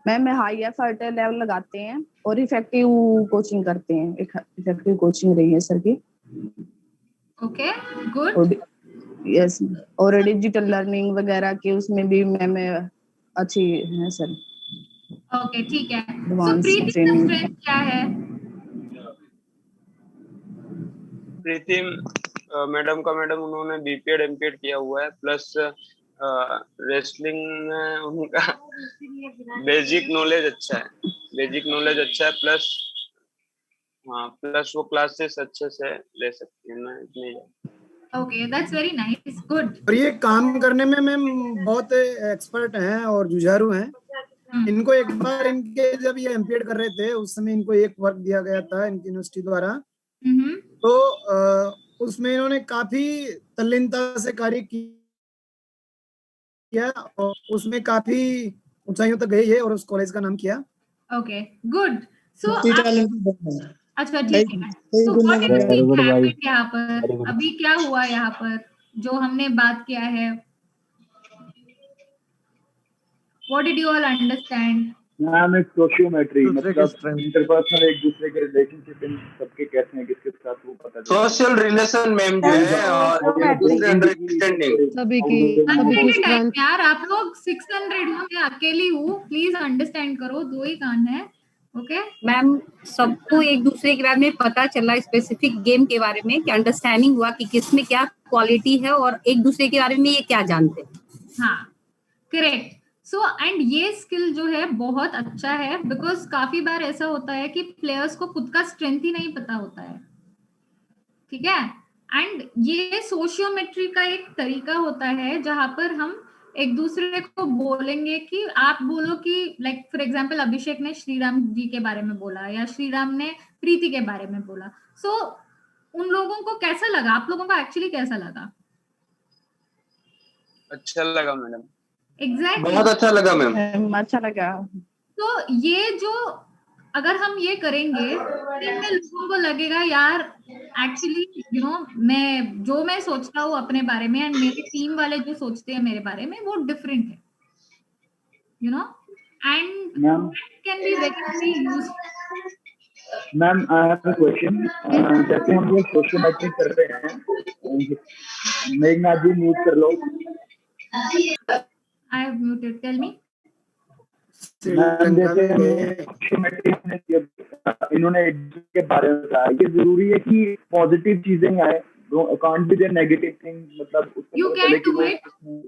मैम हाई एफर्ट लेवल लगाते हैं और इफेक्टिव कोचिंग करते हैं। एक इफेक्टिव कोचिंग रही है सर की। Okay, good. यस, और डिजिटल लर्निंग वगैरह के उसमें भी मैम अच्छी है सर। ओके, ठीक है। सो प्रीति का स्ट्रेंथ क्या है? प्रीति मैडम उन्होंने बीपीएड एमपीएड किया हुआ है, प्लस रेसलिंग में उनका बेसिक नॉलेज अच्छा है, प्लस वो क्लासेस अच्छे से ले सकती है ना, इतनी। Okay, that's very nice, good. और ये काम करने में मैम बहुत एक्सपर्ट हैं और जुझारू हैं। इनको एक बार इनके जब ये एमपीएड कर रहे थे उस समय इनको एक वर्क दिया गया था इनकी यूनिवर्सिटी द्वारा, तो उसमें इन्होंने काफी तल्लीनता से कार्य किया और उसमें काफी ऊंचाइयों तक गई है और उस कॉलेज का नाम किया। Okay, good. सो अच्छा, ठीक है। तो what do you think happened यहाँ पर? अभी क्या हुआ यहाँ पर जो हमने बात किया है? What did you all understand? Ma'am एक सोशियोमेट्री, मतलब इंटरपर्सनल एक दूसरे के रिलेशनशिप इन सबके कैसे हैं, किसके साथ वो पता चलता है। सोशल रिलेशन मैम जो है और दूसरे अंडरस्टैंडिंग सभी की स्ट्रेंथ। यार आप लोग 600 हो, मैं अकेली हूँ, प्लीज अंडरस्टैंड करो, 2 ही कान है। ओके मैम, सबको एक दूसरे के बारे में पता चला, स्पेसिफिक गेम के बारे में, कि अंडरस्टैंडिंग हुआ कि किसमें क्या क्वालिटी है और एक दूसरे के बारे में ये क्या जानते हैं। हाँ, करेक्ट। सो एंड ये स्किल जो है बहुत अच्छा है, बिकॉज काफी बार ऐसा होता है कि प्लेयर्स को खुद का स्ट्रेंथ ही नहीं पता होता है, ठीक है। एंड ये सोशियोमेट्री का एक तरीका होता है जहां पर हम एक दूसरे को बोलेंगे कि आप बोलो कि लाइक फॉर एग्जांपल अभिषेक ने श्रीराम जी के बारे में बोला या श्रीराम ने प्रीति के बारे में बोला। सो उन लोगों को कैसा लगा? आप लोगों को एक्चुअली कैसा लगा? अच्छा लगा मैडम। एग्जैक्टली, बहुत अच्छा लगा मैम। अच्छा लगा। तो ये जो अगर हम ये करेंगे तो लोगों को लगेगा यार एक्चुअली यू नो मैं सोचता हूँ अपने बारे में एंड मेरे टीम वाले जो सोचते हैं मेरे बारे में वो डिफरेंट है, you know, and can be very useful. Ma'am I have a question. जैसे हम लोग सोशियोमेट्री कर रहे हैं, मेघनाथ जी म्यूट कर लो। I have muted, tell me. इन्होंने के बारे में बताया, ये जरूरी है कि पॉजिटिव चीजें आए, can't be there negative things, मतलब you can do it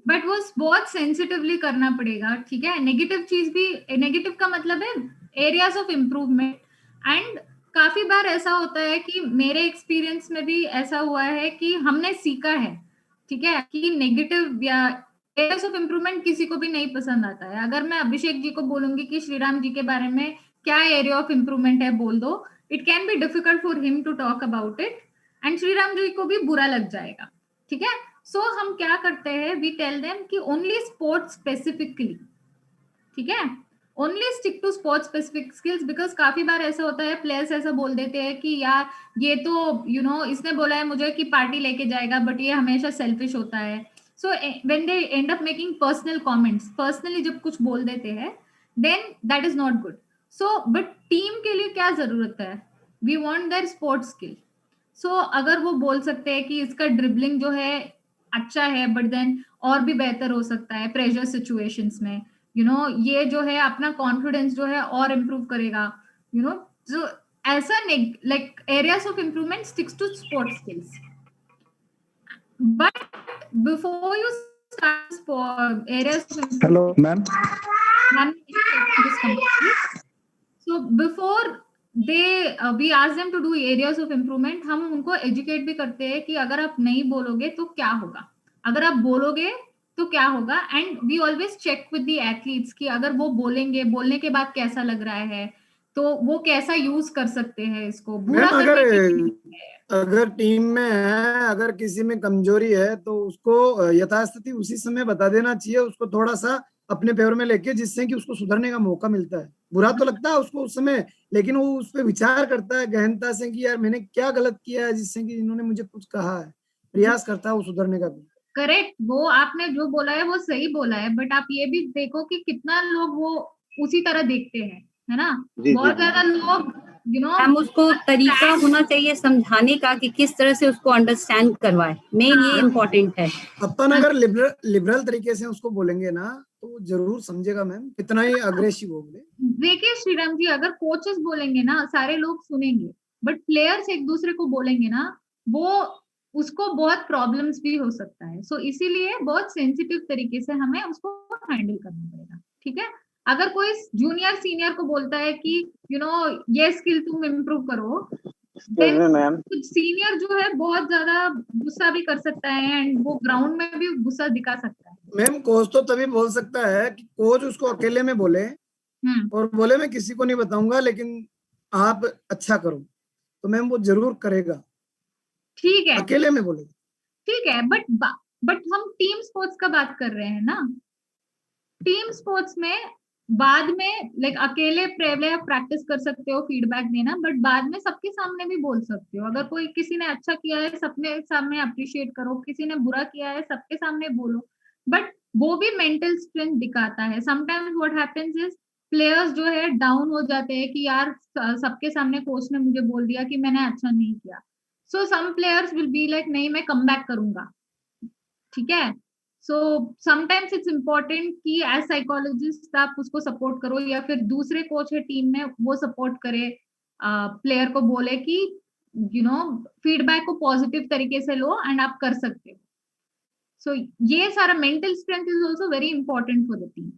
but वो बहुत सेंसिटिवली करना पड़ेगा, ठीक है। नेगेटिव चीज भी, नेगेटिव का मतलब है एरियाज ऑफ इम्प्रूवमेंट, एंड काफी बार ऐसा होता है कि मेरे एक्सपीरियंस में भी ऐसा हुआ है कि हमने सीखा है, ठीक है, कि नेगेटिव या एरियाज ऑफ इम्प्रूवमेंट किसी को भी नहीं पसंद आता है। अगर मैं अभिषेक जी को बोलूंगी कि श्रीराम जी के बारे में क्या एरिया ऑफ इम्प्रूवमेंट है बोल दो, it can be difficult for him to talk about it and Shriram ji को भी बुरा लग जाएगा, ठीक है। सो हम क्या करते हैं, वी टेल देम कि ओनली स्पोर्ट्स स्पेसिफिकली, ठीक है, only stick to sports specific skills, because काफी बार ऐसा होता है प्लेयर्स ऐसा बोल देते हैं कि यार ये तो यू नो इसने बोला है मुझे कि पार्टी लेके जाएगा, बट ये हमेशा सेल्फिश होता है। So when they end up making personal comments, personally जब कुछ बोल देते हैं, then that is not good. So but team के लिए क्या जरूरत है? We want their sports skill. So अगर वो बोल सकते हैं कि इसका ड्रिबलिंग जो है अच्छा है, but then और भी बेहतर हो सकता है प्रेशर सिचुएशंस में, you know, ये जो है अपना कॉन्फिडेंस जो है और इम्प्रूव करेगा, you know, so ऐसा like areas of improvement sticks to sports skills. But before you start areas of hello ma'am, so before they we ask them to do areas of improvement, हम उनको educate भी करते हैं कि अगर आप नहीं बोलोगे तो क्या होगा, अगर आप बोलोगे तो क्या होगा, and we always check with the athletes कि अगर वो बोलेंगे, बोलने के बाद कैसा लग रहा है, तो वो कैसा यूज कर सकते हैं इसको, मैम बुरा अगर करने के अगर टीम में है, अगर किसी में कमजोरी है तो उसको यथास्थिति उसी समय बता देना चाहिए, उसको थोड़ा सा अपने फेवर में लेके, जिससे कि उसको सुधरने का मौका मिलता है। बुरा तो लगता है उसको उस समय, लेकिन वो उस पर विचार करता है गहनता से कि यार मैंने क्या गलत किया है जिससे कि इन्होंने मुझे कुछ कहा है, प्रयास करता है वो सुधरने का भी। करेक्ट, वो आपने जो बोला है वो सही बोला है, बट आप ये भी देखो कि कितना लोग वो उसी तरह देखते हैं, है ना? बहुत ज्यादा लोग हम उसको तरीका होना चाहिए समझाने का कि किस तरह से उसको अंडरस्टैंड करवाए, मेन ये इम्पोर्टेंट है। अपन अगर लिबरल तरीके से उसको बोलेंगे ना तो वो जरूर समझेगा मैम, कितना ही अग्रेसिव हो गए। देखिए श्रीराम जी, अगर कोचेस बोलेंगे ना सारे लोग सुनेंगे, बट प्लेयर्स एक दूसरे को बोलेंगे ना, वो उसको बहुत प्रॉब्लम्स भी हो सकता है। सो इसीलिए बहुत सेंसिटिव तरीके से हमें उसको हैंडल करना पड़ेगा, ठीक है? अगर कोई जूनियर सीनियर को बोलता है कि ये स्किल तुम इम्प्रूव करो, मैम कुछ सीनियर जो है बहुत ज्यादा गुस्सा भी कर सकता है एंड वो ग्राउंड में भी गुस्सा दिखा सकता है। मैम कोच तो तभी बोल सकता है कि कोच उसको अकेले में बोले और बोले मैं किसी को नहीं बताऊंगा लेकिन आप अच्छा करो, तो मैम वो जरूर करेगा। ठीक है, अकेले में बोले ठीक है, बट हम टीम स्पोर्ट्स का बात कर रहे हैं ना। टीम स्पोर्ट्स में बाद में लाइक अकेले पहले प्रैक्टिस कर सकते हो फीडबैक देना, बट बाद में सबके सामने भी बोल सकते हो। अगर कोई किसी ने अच्छा किया है सबने सामने अप्रिशिएट करो, किसी ने बुरा किया है सबके सामने बोलो, बट वो भी मेंटल स्ट्रेंथ दिखाता है। Sometimes what happens is players जो है डाउन हो जाते हैं कि यार सबके सामने कोच ने मुझे बोल दिया कि मैंने अच्छा नहीं किया, so some players will be like नहीं मैं कम बैक करूंगा, ठीक है? सो समटाइम्स इट्स इम्पोर्टेंट कि एज साइकोलॉजिस्ट आप उसको सपोर्ट करो, या फिर दूसरे कोच है टीम में वो सपोर्ट करे, प्लेयर को बोले कि फीडबैक को पॉजिटिव तरीके से लो एंड आप कर सकते हो। सो ये सारा mental strength is also very important for the team,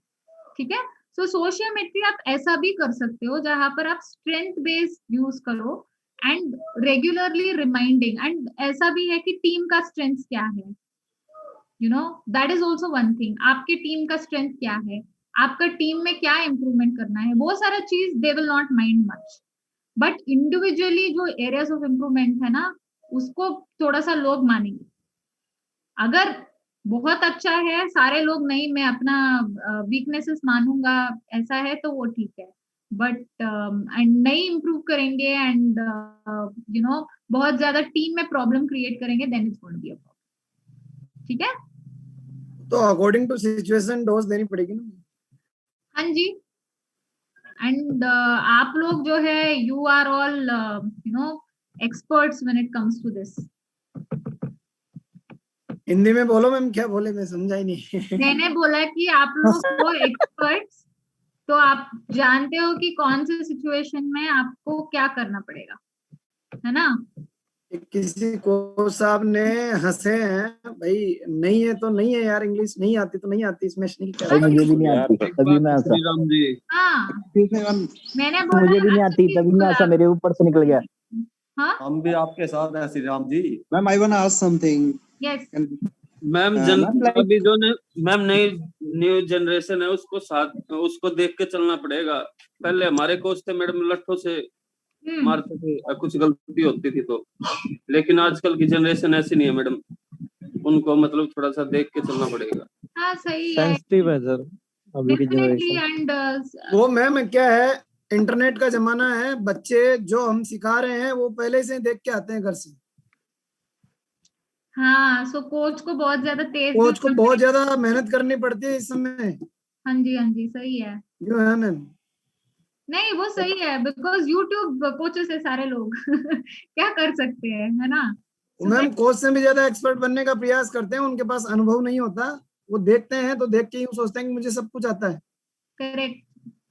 ठीक है? सो सोशियोमेट्री आप ऐसा भी कर सकते हो जहां पर आप स्ट्रेंथ बेस्ड यूज करो एंड रेगुलरली रिमाइंडिंग, एंड ऐसा भी है कि टीम का स्ट्रेंथ क्या है, that is also one thing. आपके टीम का स्ट्रेंथ क्या है, आपका टीम में क्या इम्प्रूवमेंट करना है, वो सारा चीज they will not mind much, but individually जो एरियाज ऑफ इम्प्रूवमेंट है ना उसको थोड़ा सा लोग मानेंगे। अगर बहुत अच्छा है सारे लोग नहीं मैं अपना वीकनेसेस मानूंगा ऐसा है तो वो ठीक है, बट एंड नहीं इम्प्रूव करेंगे एंड बहुत ज्यादा टीम में प्रॉब्लम क्रिएट करेंगे, then it's going to be a problem, ठीक है? तो अकॉर्डिंग टू सिचुएशन डोज देनी पड़ेगी ना। हाँ जी, एंड आप लोग जो है you are all experts when it comes to this. Hindi में बोलो मैम, क्या बोले मैं समझा ही नहीं। मैंने बोला कि आप लोग को एक्सपर्ट्स, तो आप जानते हो कि कौन से सिचुएशन में आपको क्या करना पड़ेगा, है ना? किसी को साहब ने हंसे हैं भाई, नहीं है तो नहीं है यार, इंग्लिश नहीं आती तो नहीं आती, इसमें मुझे भी नहीं आती तभी मैं हंसा। श्रीराम जी हाँ मैंने बोला मुझे भी नहीं आती तभी मैं हंसा, मेरे ऊपर से निकल गया। हाँ हम भी आपके साथ हैं Shriram ji. Ma'am I want to ask something. Yes ma'am अभी जो मैम नई न्यू जनरेशन है उसको देख के चलना पड़ेगा। पहले हमारे कोच थे मैडम लट्ठों से मारते थे, कुछ गलती होती थी तो, लेकिन आजकल की जनरेशन ऐसी नहीं है मैडम, उनको मतलब थोड़ा सा देख के चलना पड़ेगा। हाँ सही है, सेंसिटिव है सर अभी की जनरेशन। एंड वो मैम क्या है, इंटरनेट का जमाना है, बच्चे जो हम सिखा रहे हैं वो पहले से देख के आते हैं घर से। हाँ सो कोच को बहुत ज्यादा तेज, कोच को बहुत ज्यादा मेहनत करनी पड़ती है इस समय। हाँ जी सही है, जो है मैम। नहीं वो सही है, बिकॉज यूट्यूब कोचेस है सारे लोग क्या कर सकते हैं, है ना? मैम कोच से भी ज्यादा एक्सपर्ट बनने का प्रयास करते हैं, उनके पास अनुभव नहीं होता, वो देखते हैं तो देख के ही सोचते हैं कि मुझे सब कुछ आता है। करेक्ट,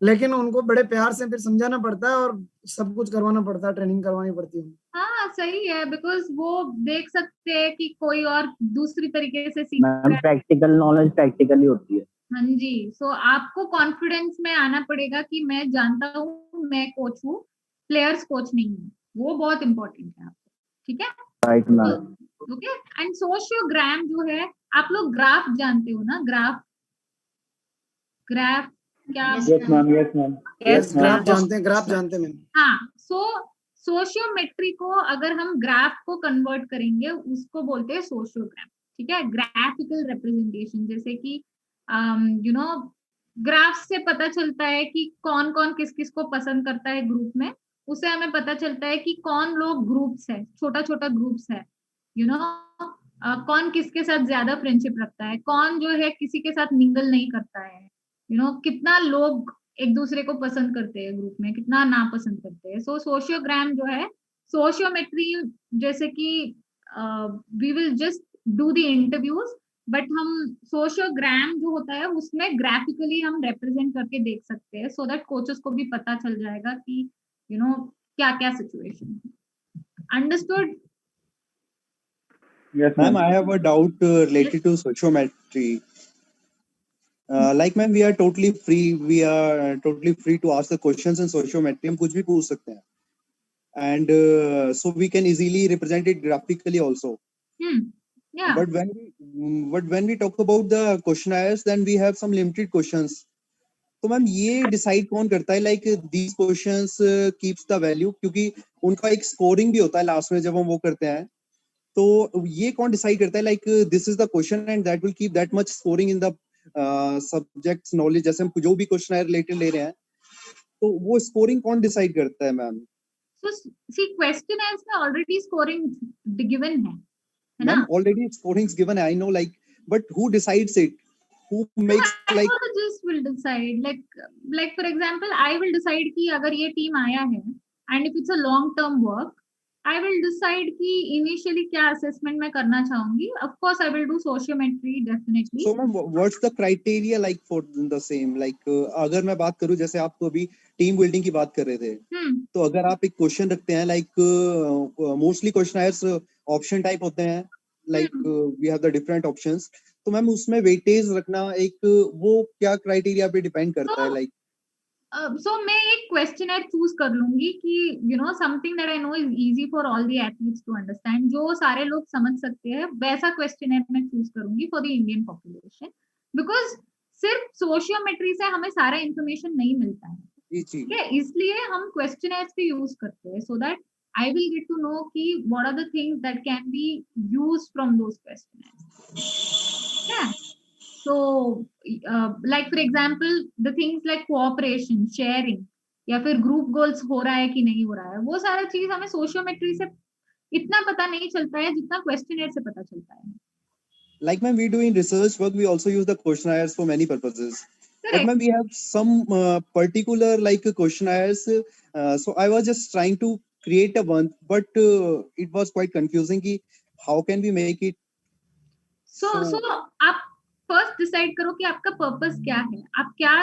लेकिन उनको बड़े प्यार से फिर समझाना पड़ता है और सब कुछ करवाना पड़ता है, ट्रेनिंग करवानी पड़ती है। हाँ सही है, बिकॉज वो देख सकते हैं कि कोई और दूसरी तरीके से सीख रहा है। प्रैक्टिकल नॉलेज प्रैक्टिकली होती है। हाँ जी, सो आपको कॉन्फिडेंस में आना पड़ेगा कि मैं जानता हूँ, मैं कोच हूँ, प्लेयर्स कोच नहीं हूँ, वो बहुत इंपॉर्टेंट है आपको, ठीक है? Right ma'am. ओके, एंड सोशियोग्राम जो है, आप लोग ग्राफ जानते हो ना? ग्राफ क्या? Yes ma'am, yes ma'am, yes graph जानते हैं, ग्राफ जानते हैं मैम। हाँ, सोशियोमेट्री को अगर हम ग्राफ को कन्वर्ट करेंगे उसको बोलते हैं सोशियोग्राम, ठीक है। ग्राफिकल रिप्रेजेंटेशन, जैसे कि ग्राफ से पता चलता है कि कौन कौन किस किस को पसंद करता है ग्रुप में, उससे हमें पता चलता है कि कौन लोग ग्रुप्स है, छोटा छोटा ग्रुप्स है, कौन किसके साथ ज्यादा फ्रेंडशिप रखता है, कौन जो है किसी के साथ मिंगल नहीं करता है, कितना लोग एक दूसरे को पसंद करते हैं ग्रुप में, कितना नापसंद करते हैं। सो सोशियोग्राम जो है, सोशियोमेट्री, जैसे कि we will just do the interviews, but हम सोशियोग्राम जो होता है उसमें ग्राफिकली हम रिप्रेजेंट करके देख सकते हैं, सो दैट कोचेस को भी पता चल जाएगा कि क्या क्या सिचुएशन है। Understood? Yes, Ma'am, I have a doubt related to sociometry. Like ma'am, we are totally free to ask the questions in sociometry. हम कुछ भी पूछ सकते हैं, and so we can easily represent it graphically also. Yeah. But when we talk about the questionnaires, then we have some limited questions. तो ma'am ये decide कौन करता है, like these questions keeps the value, क्योंकि उनका एक scoring भी होता है लास्ट में जब हम वो करते हैं, तो ये कौन डिसाइड करता है, like this is the question and that will keep that much scoring in the subjects knowledge, जैसे हम जो भी क्वेश्चन रिलेटेड ले रहे हैं, तो वो स्कोरिंग कौन डिसाइड करता है मैम? So see, questionnaires में already scoring given है ना? मैम ऑलरेडी स्कोरिंग given है, I know, like, but who decides it? Who makes like? I just will decide. Like for example, I will decide कि अगर ये team आया है and if it's a long term work, I will decide कि initially क्या assessment मैं करना चाहूंगी. Of course, I will do sociometry definitely. So ma'am, what's the criteria like for the same? Like अगर मैं बात करूं, जैसे आप तो अभी टीम बिल्डिंग की बात कर रहे थे, तो अगर आप एक क्वेश्चन रखते हैं, like मोस्टली क्वेश्चनायर्स ऑप्शन टाइप होते हैं, like we have the different options, तो मैम उसमें वेटेज रखना एक वो क्या क्राइटेरिया पे डिपेंड करता है, लाइक? So मैं एक क्वेश्चनर चूज कर लूंगी कि something that I know is easy for all the athletes to understand, जो सारे लोग समझ सकते हैं, वैसा क्वेश्चनर मैं चूज करूंगी for the Indian population, because सिर्फ सोशियोमेट्री से हमें सारा इंफॉर्मेशन नहीं मिलता है, ठीक है, इसलिए हम क्वेश्चनर्स भी यूज करते हैं, so that I will get to know कि what are the things that can be used from those questionnaires. Yeah. So, like for example, the things like cooperation, sharing, या फिर group goals हो रहा है कि नहीं हो रहा है, वो सारा चीज हमें सोशियोमेट्री से इतना पता नहीं चलता है जितना क्वेश्चनर से पता चलता है. Like ma'am, we do in research work, we also use the questionnaires for many purposes. Correct. But ma'am, we have some particular like questionnaires. So I was just trying to create a one, but it was quite confusing कि how can we make it? So आप first decide करो कि आपका purpose क्या है, आप क्या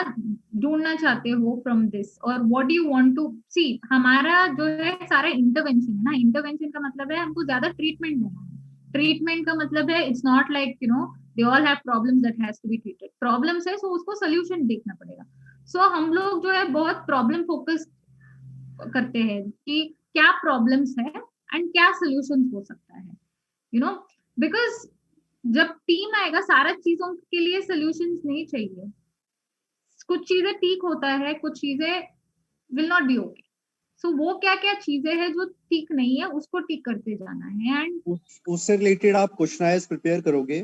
ढूंढना चाहते हो फ्रॉम दिस, और what do you want to see. हमारा जो है सारा इंटरवेंशन है ना, इंटरवेंशन का मतलब है हमको ज्यादा ट्रीटमेंट देना है. ट्रीटमेंट का मतलब है it's not like they all have problems that has to be treated. Problems है, सो उसको सोल्यूशन देखना पड़ेगा. सो हम लोग जो है बहुत प्रॉब्लम फोकस करते हैं कि क्या प्रॉब्लम्स है एंड क्या सोल्यूशन हो सकता है, बिकॉज जब टीम आएगा सारा चीजों के लिए सोल्यूशंस नहीं चाहिए. कुछ चीजें ठीक होता है, कुछ चीजें विल नॉट बी ओके. सो वो क्या क्या चीजें हैं जो ठीक नहीं है उसको ठीक करते जाना है, एंड उससे रिलेटेड आप क्वेश्चनायर्स प्रिपेयर करोगे.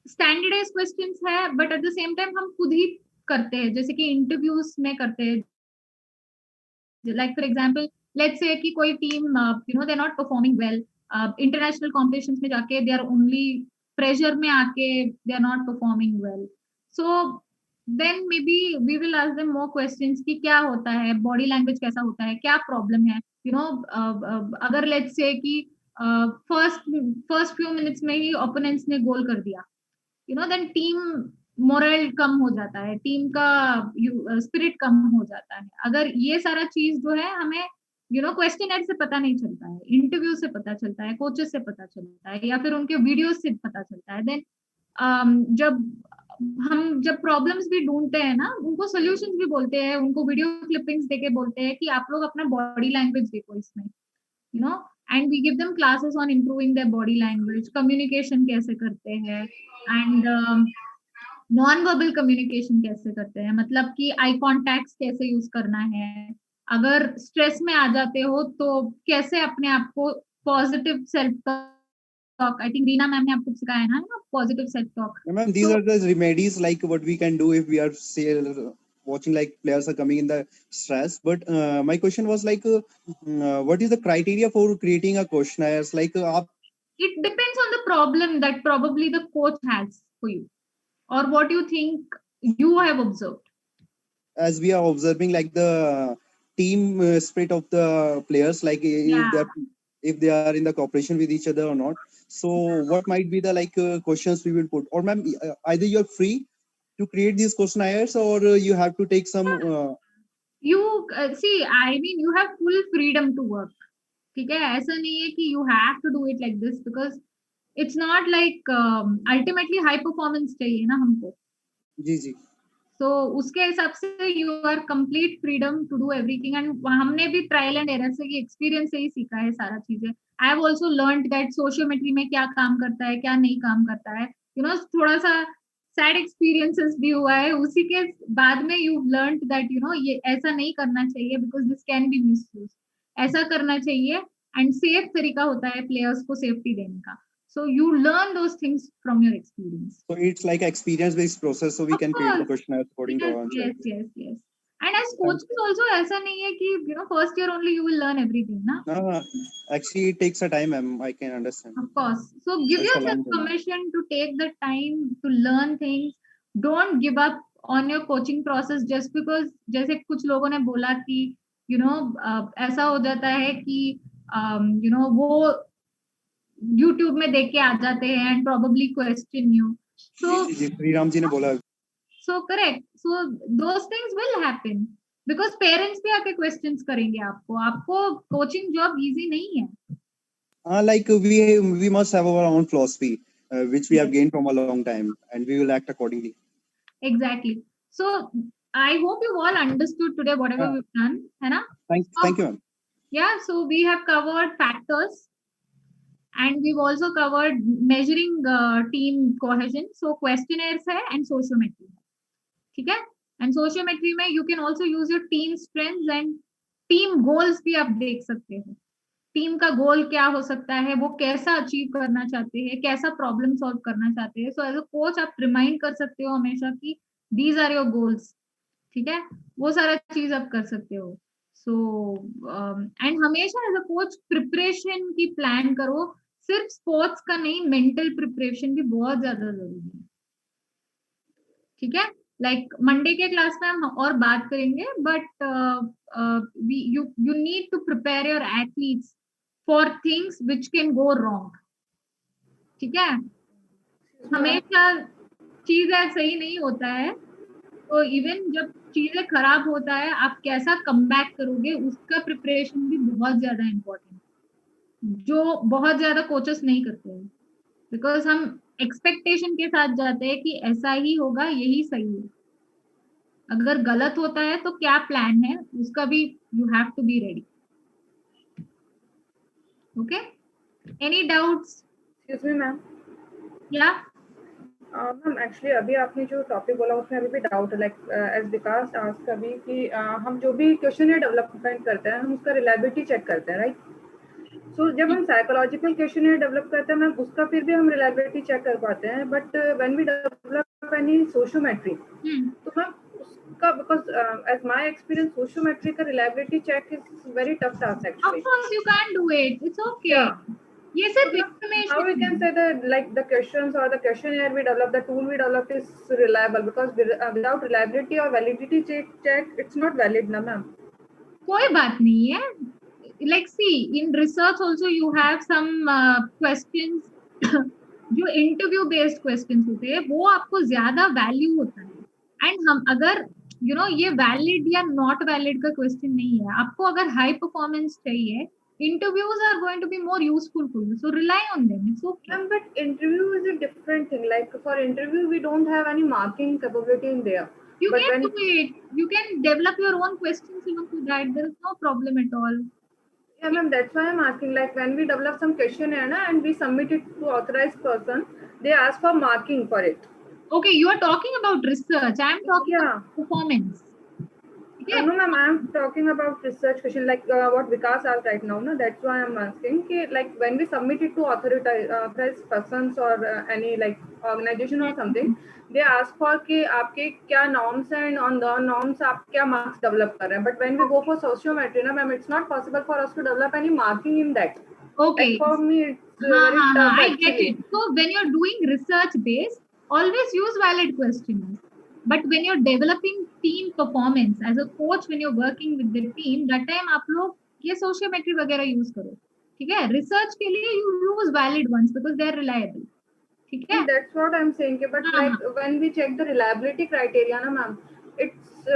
स्टैंडर्डाइज्ड क्वेश्चंस है, but at the same time हम खुद ही करते हैं, जैसे कि इंटरव्यूज में करते हैं. Like for example let's say कि कोई team they are not performing well, international competitions में जाके दे आर ओनली प्रेशर में आके they are not performing well. So then maybe we will ask them more questions कि क्या होता है, बॉडी लैंग्वेज कैसा होता है, क्या प्रॉब्लम है. अगर लेट्स से कि फर्स्ट फ्यू मिनट्स में ही ओपोनेंट्स ने गोल कर दिया, देन टीम मोरल कम हो जाता है, टीम का स्पिरिट कम हो जाता है. अगर ये सारा चीज जो है हमें क्वेश्चनर से पता नहीं चलता है, इंटरव्यू से पता चलता है, कोचेस से पता चलता है, या फिर उनके वीडियो से पता चलता है, देन जब प्रॉब्लम्स भी ढूंढते हैं ना, उनको सोल्यूशंस भी बोलते हैं, उनको वीडियो क्लिपिंग्स देके बोलते हैं कि आप लोग अपना बॉडी लैंग्वेज देखो इसमें, and we give them classes on improving their body language, communication कैसे करते हैं, एंड नॉन वर्बल कम्युनिकेशन कैसे करते हैं, मतलब कि आई कॉन्टैक्ट कैसे यूज करना है, अगर स्ट्रेस में आ जाते हो तो कैसे अपने आप को positive self talk, I think Reena ma'am ने आपको सिखाया है ना positive self talk. Ma'am, these are the remedies like what we can do if we are say watching like players are coming in the stress. But my question was like, what is the criteria for creating a questionnaires? Like, it depends on the problem that probably the coach has for you, or what you think you have observed. As we are observing like the team spirit of the players, like if they are in the cooperation with each other or not. So what might be the like questions we will put? Or ma'am, either you're free to create these questionnaires or you have to take some. You see, I mean, you have full freedom to work. ठीक है, ऐसा नहीं है कि you have to do it like this, because it's not like ultimately high performance चाहिए ना हमको. जी जी. तो उसके हिसाब से you are complete freedom to do everything. And हमने भी ट्रायल एंड एरर से, एक्सपीरियंस से ही सीखा है सारा चीजें. I have also learned that sociometry में क्या काम करता है, क्या नहीं काम करता है. यू नो, थोड़ा सा सैड एक्सपीरियंसेस भी हुआ है, उसी के बाद में you learned that you know ये ऐसा नहीं करना चाहिए because this can be misuse. ऐसा करना चाहिए, एंड सेफ तरीका होता है प्लेयर्स को सेफ्टी देने का. So you learn those things from your experience. So it's like experience-based process. So we can create the questionnaire according to our answer. Yes. And as coaches also, ऐसा नहीं है कि you know first year only you will learn everything, ना? No. Actually, it takes a time, ma'am. I can understand. Of course. So give yourself permission to take the time to learn things. Don't give up on your coaching process just because जैसे कुछ लोगों ने बोला कि you know ऐसा हो जाता है कि you know वो YouTube में देख के आ जाते हैं and probably question you. So Shri Ram ji ने बोला. So correct. So those things will happen because parents भी आके questions करेंगे आपको. आपको coaching job easy नहीं है. Like we must have our own philosophy, which we have gained from a long time, and we will act accordingly. Exactly. So I hope you all understood today whatever we've done, है ना? Thank you, ma'am. Yeah. So we have covered factors. And we've also covered measuring team cohesion. So questionnaires है and sociometry. ठीक है? And sociometry में you can also use your team strengths and team goals भी आप देख सकते हो. Team का गोल क्या हो सकता है, वो कैसा अचीव करना चाहते हैं, कैसा प्रॉब्लम सॉल्व करना चाहते हैं. सो एज अ कोच आप रिमाइंड कर सकते हो हमेशा कि दीज आर योर गोल्स. ठीक है, वो सारा चीज आप कर सकते हो. सो एंड हमेशा एज अ कोच प्रिपरेशन की प्लान करो. सिर्फ स्पोर्ट्स का नहीं, मेंटल प्रिपरेशन भी बहुत ज्यादा जरूरी है. ठीक है, लाइक मंडे के क्लास में हम और बात करेंगे, but you need to prepare your athletes for things which can go wrong. ठीक है, हमेशा चीजें सही नहीं होता है, तो इवन जब चीजें खराब होता है आप कैसा कमबैक करोगे उसका प्रिपरेशन भी बहुत ज्यादा इम्पोर्टेंट, जो बहुत ज्यादा कोचेस नहीं करते हैं. बिकॉज हम एक्सपेक्टेशन के साथ जाते हैं कि ऐसा ही होगा, यही सही है. अगर गलत होता है तो क्या प्लान है उसका भी you have to be ready. Okay, any doubts? Excuse me ma'am. या मैम एक्चुअली अभी आपने जो टॉपिक बोला उसमें अभी भी डाउट है. लाइक एज विकास आस्क्ड अभी कि हम जो भी क्वेश्चन डेवलपमेंट करते हैं हम उसका रिलायबिलिटी चेक करते हैं, राइट? सो जब हम साइकोलॉजिकल क्वेश्चनर डेवलप करते हैं मैम उसका फिर भी हम रिलायबिलिटी चेक कर पाते हैं, but when we develop any sociometry तो मैम उसका, because as my experience sociometry का reliability check is very tough task actually. Of course you can do it, it's okay. ये सिर्फ information. How we can say that like the questions or the questionnaire we develop, the tool we develop is reliable, because without reliability or validity check it's not valid na ma'am. कोई बात नहीं है. Like see, in research also you have some questions जो interview based questions होते हैं वो आपको ज्यादा वैल्यू होता है. एंड हम अगर यू नो ये वैलिड या नॉट वैलिड का क्वेश्चन नहीं है, आपको अगर हाई परफॉर्मेंस चाहिए, interviews are going to be more useful for you, so rely on them. It's okay. But interview is a different thing. Like for interview we don't have any marking capability in there. You can do it. You can develop your own questions even to that. There is no problem at all. Yeah ma'am, that's why I'm asking. Like when we develop some questionnaire and we submit it to authorized person, they ask for marking for it. Okay, you are talking about research. I am talking about performance. Yeah. No, ma'am, I am talking about research question, like what Vikas asked right now. No, that's why I'm asking. Like when we submit it to authorized persons or any like organization or something, they ask for कि आपके क्या norms and on the norms आप क्या marks develop कर रहे हैं. But when we go for sociometry, ना ma'am, it's not possible for us to develop any marking in that. Okay. Like for me, it's very tough. I get it. So when you're doing research based, always use valid questions. But when you're developing team performance as a coach, when you're working with the team, that time आप लोग ये sociometry वगैरह use करो, ठीक है? Research के लिए you use valid ones because they are reliable, ठीक है? That's what I'm saying. But like when we check the reliability criteria, na ma'am, it's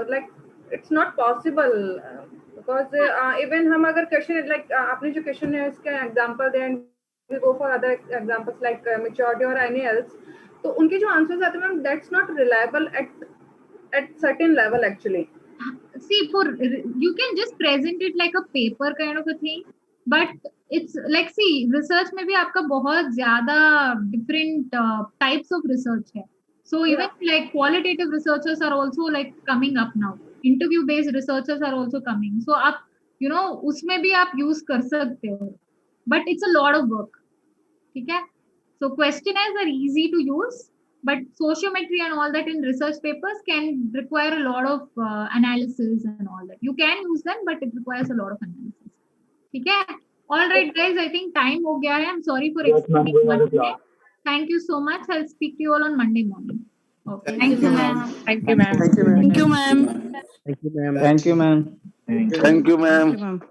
like it's not possible because even हम अगर question like आपने जो question है इसका example they and we go for other examples like maturity or any else. तो उनके जो answers आते हैं ma'am that's not reliable at certain level actually. See, you can just present it like a paper kind of a thing, but it's like see research में भी आपका बहुत ज़्यादा different types of research है. So even like qualitative researchers are also like coming up now. Interview based researchers are also coming. So आप उसमें भी आप use कर सकते हो, but it's a lot of work, ठीक है? So questionnaires are easy to use, but sociometry and all that in research papers can require a lot of analysis and all that. You can use them, but it requires a lot of analysis. Okay? All right, guys. I think time ho gaya hai. I'm sorry for explaining one day. Thank you so much. I'll speak to you all on Monday morning. Okay. Thank you, ma'am. Thank you, ma'am. Thank you, ma'am. Thank you, ma'am. Thank you, ma'am. Thank you, ma'am.